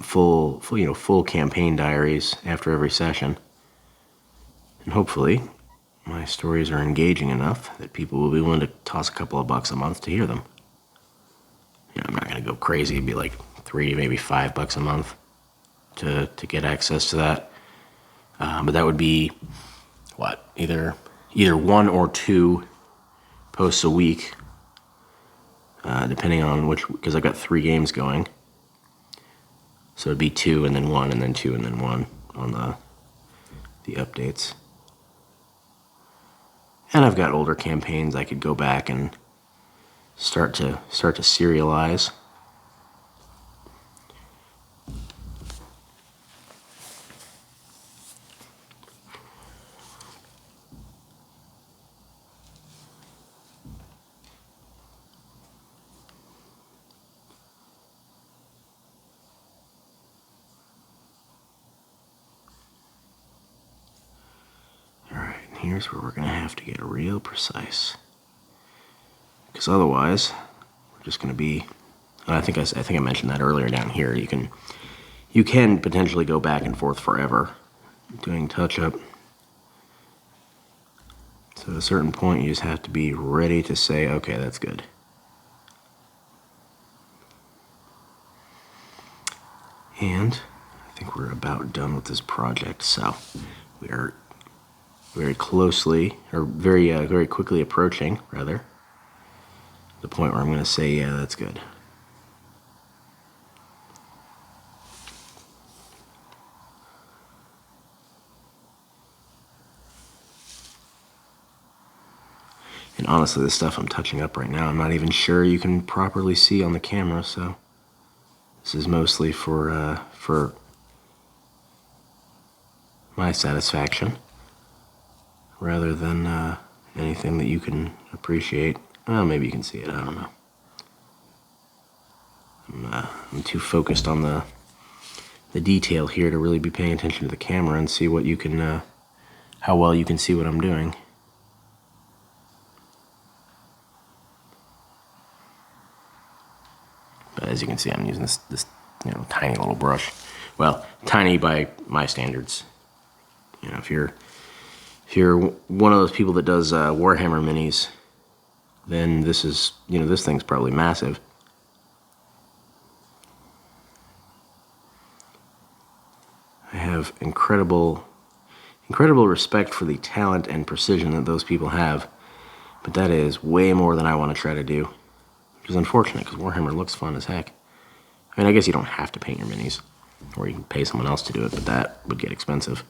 full campaign diaries after every session. And hopefully my stories are engaging enough that people will be willing to toss a couple of bucks a month to hear them. I'm not going to go crazy. It'd be like $3, maybe $5 a month to get access to that. But that would be, what, either 1 or 2 posts a week, depending on which, because I've got 3 games going. So it'd be 2 and then 1 and then 2 and then 1 on the updates. And I've got older campaigns I could go back and start to serialize. Here's where we're going to have to get real precise, because otherwise we're just going to be I think I mentioned that earlier down here. You can potentially go back and forth forever doing touch-up. So at a certain point, you just have to be ready to say, okay, that's good. And I think we're about done with this project. So we are very closely, or very quickly approaching, rather, the point where I'm going to say, yeah, that's good. And honestly, the stuff I'm touching up right now, I'm not even sure you can properly see on the camera, so this is mostly for my satisfaction, rather than anything that you can appreciate. Well, maybe you can see it, I don't know. I'm too focused on the detail here to really be paying attention to the camera and see what you can, how well you can see what I'm doing. But as you can see, I'm using this tiny little brush. Well, tiny by my standards. If you're one of those people that does Warhammer minis, then this is, this thing's probably massive. I have incredible respect for the talent and precision that those people have, but that is way more than I want to try to do, which is unfortunate because Warhammer looks fun as heck. I mean, I guess you don't have to paint your minis, or you can pay someone else to do it, but that would get expensive.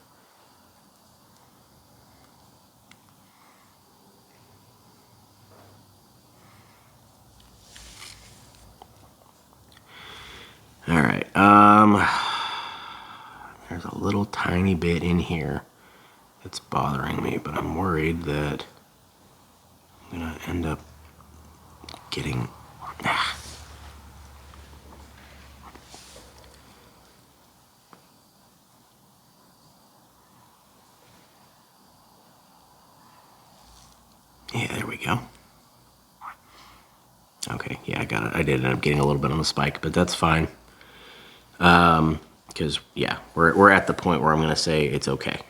All right, there's a little tiny bit in here that's bothering me, but I'm worried that I'm gonna end up getting... Yeah, there we go. Okay, yeah, I got it. I did end up getting a little bit on the spike, but that's fine. Because, yeah, we're at the point where I'm going to say it's okay.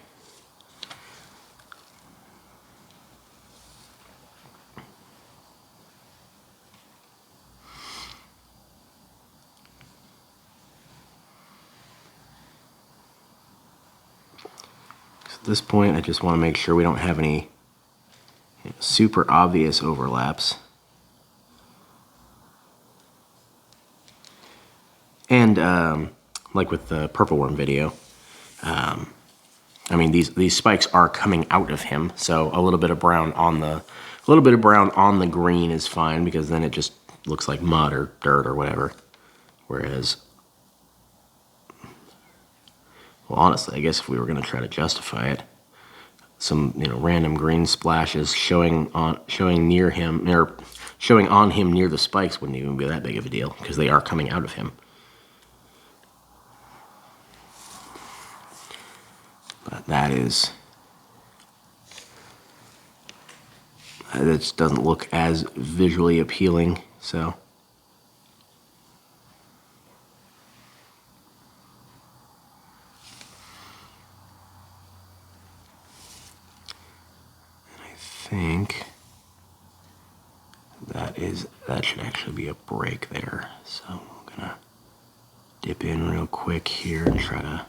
So at this point, I just want to make sure we don't have any super obvious overlaps. And like with the purple worm video, I mean these spikes are coming out of him, so a little bit of brown on the green is fine, because then it just looks like mud or dirt or whatever. Whereas, well, honestly, I guess if we were going to try to justify it, some random green splashes showing on him near the spikes wouldn't even be that big of a deal, because they are coming out of him. But that just doesn't look as visually appealing, so. And I think that should actually be a break there. So I'm gonna dip in real quick here and try to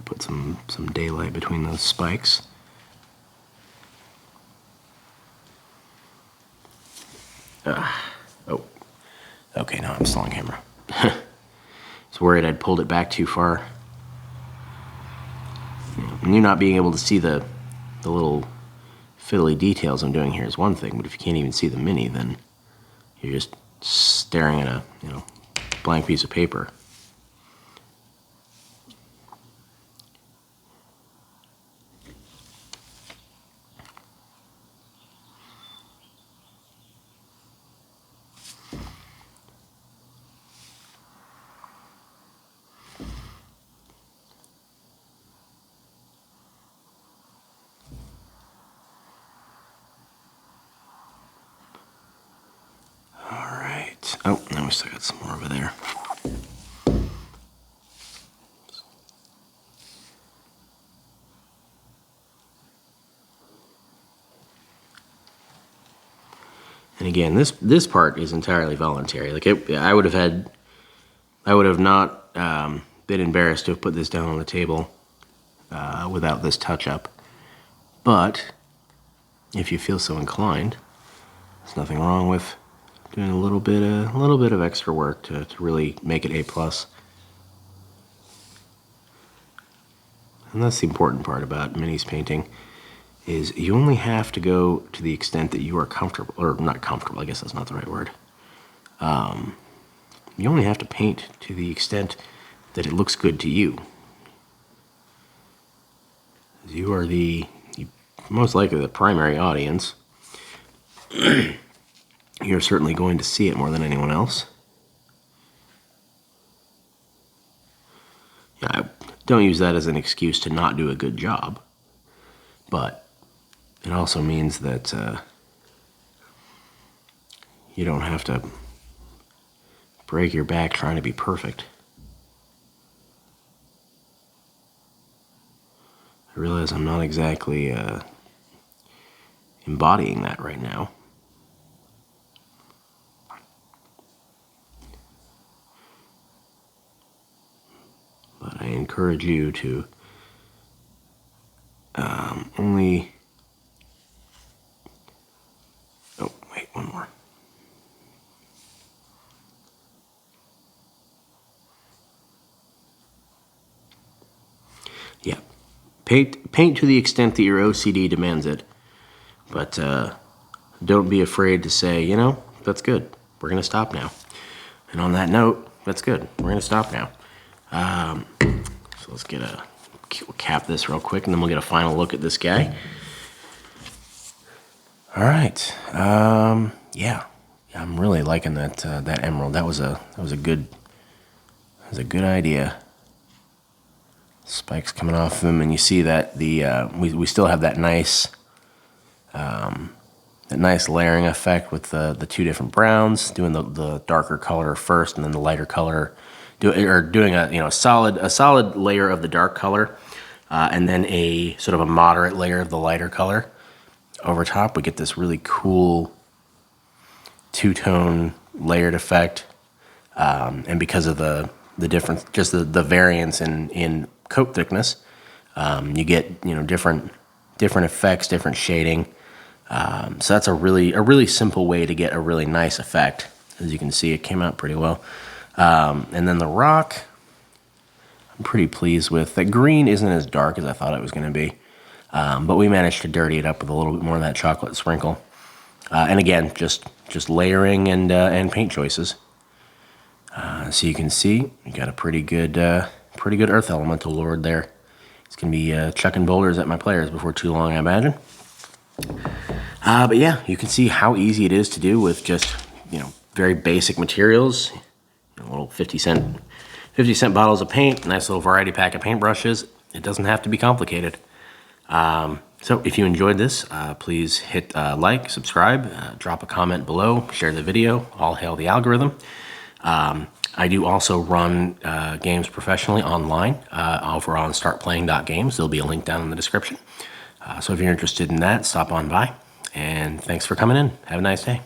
put some daylight between those spikes. Oh, okay, now I'm still on camera. I was worried I'd pulled it back too far. And you not being able to see the little fiddly details I'm doing here is one thing, but if you can't even see the mini, then you're just staring at a blank piece of paper. Oh, now we still got some more over there. And again, this part is entirely voluntary. Like I would have not been embarrassed to have put this down on the table without this touch-up. But if you feel so inclined, there's nothing wrong with doing a little bit of extra work to really make it A+. And that's the important part about minis painting, is you only have to go to the extent that you are comfortable, or not comfortable, I guess that's not the right word. You only have to paint to the extent that it looks good to you. You are most likely the primary audience. You're certainly going to see it more than anyone else. I don't use that as an excuse to not do a good job, but it also means that you don't have to break your back trying to be perfect. I realize I'm not exactly embodying that right now. But I encourage you to only... Oh, wait, one more. Yeah. Paint to the extent that your OCD demands it. But don't be afraid to say, you know, that's good. We're going to stop now. And on that note, that's good. We're going to stop now. So let's we'll cap this real quick, and then we'll get a final look at this guy. All right. Yeah, I'm really liking that emerald. That was a good idea. Spikes coming off of him, and you see that we still have that nice layering effect with the two different browns, doing the darker color first, and then the lighter color, doing a solid layer of the dark color, and then a sort of a moderate layer of the lighter color over top. We get this really cool two-tone layered effect, and because of the difference, just the variance in coat thickness, you get different effects, different shading. So that's a really simple way to get a really nice effect. As you can see, it came out pretty well. And then the rock, I'm pretty pleased with. The green isn't as dark as I thought it was going to be, but we managed to dirty it up with a little bit more of that chocolate sprinkle. And again, just layering and paint choices. So you can see we got a pretty good earth elemental lord there. It's gonna be chucking boulders at my players before too long, I imagine. But yeah, you can see how easy it is to do with just very basic materials. Little 50-cent bottles of paint, nice little variety pack of paintbrushes. It doesn't have to be complicated. So if you enjoyed this, please hit like, subscribe, drop a comment below, share the video. All hail the algorithm. I do also run games professionally online over on startplaying.games. There'll be a link down in the description. So if you're interested in that, stop on by. And thanks for coming in. Have a nice day.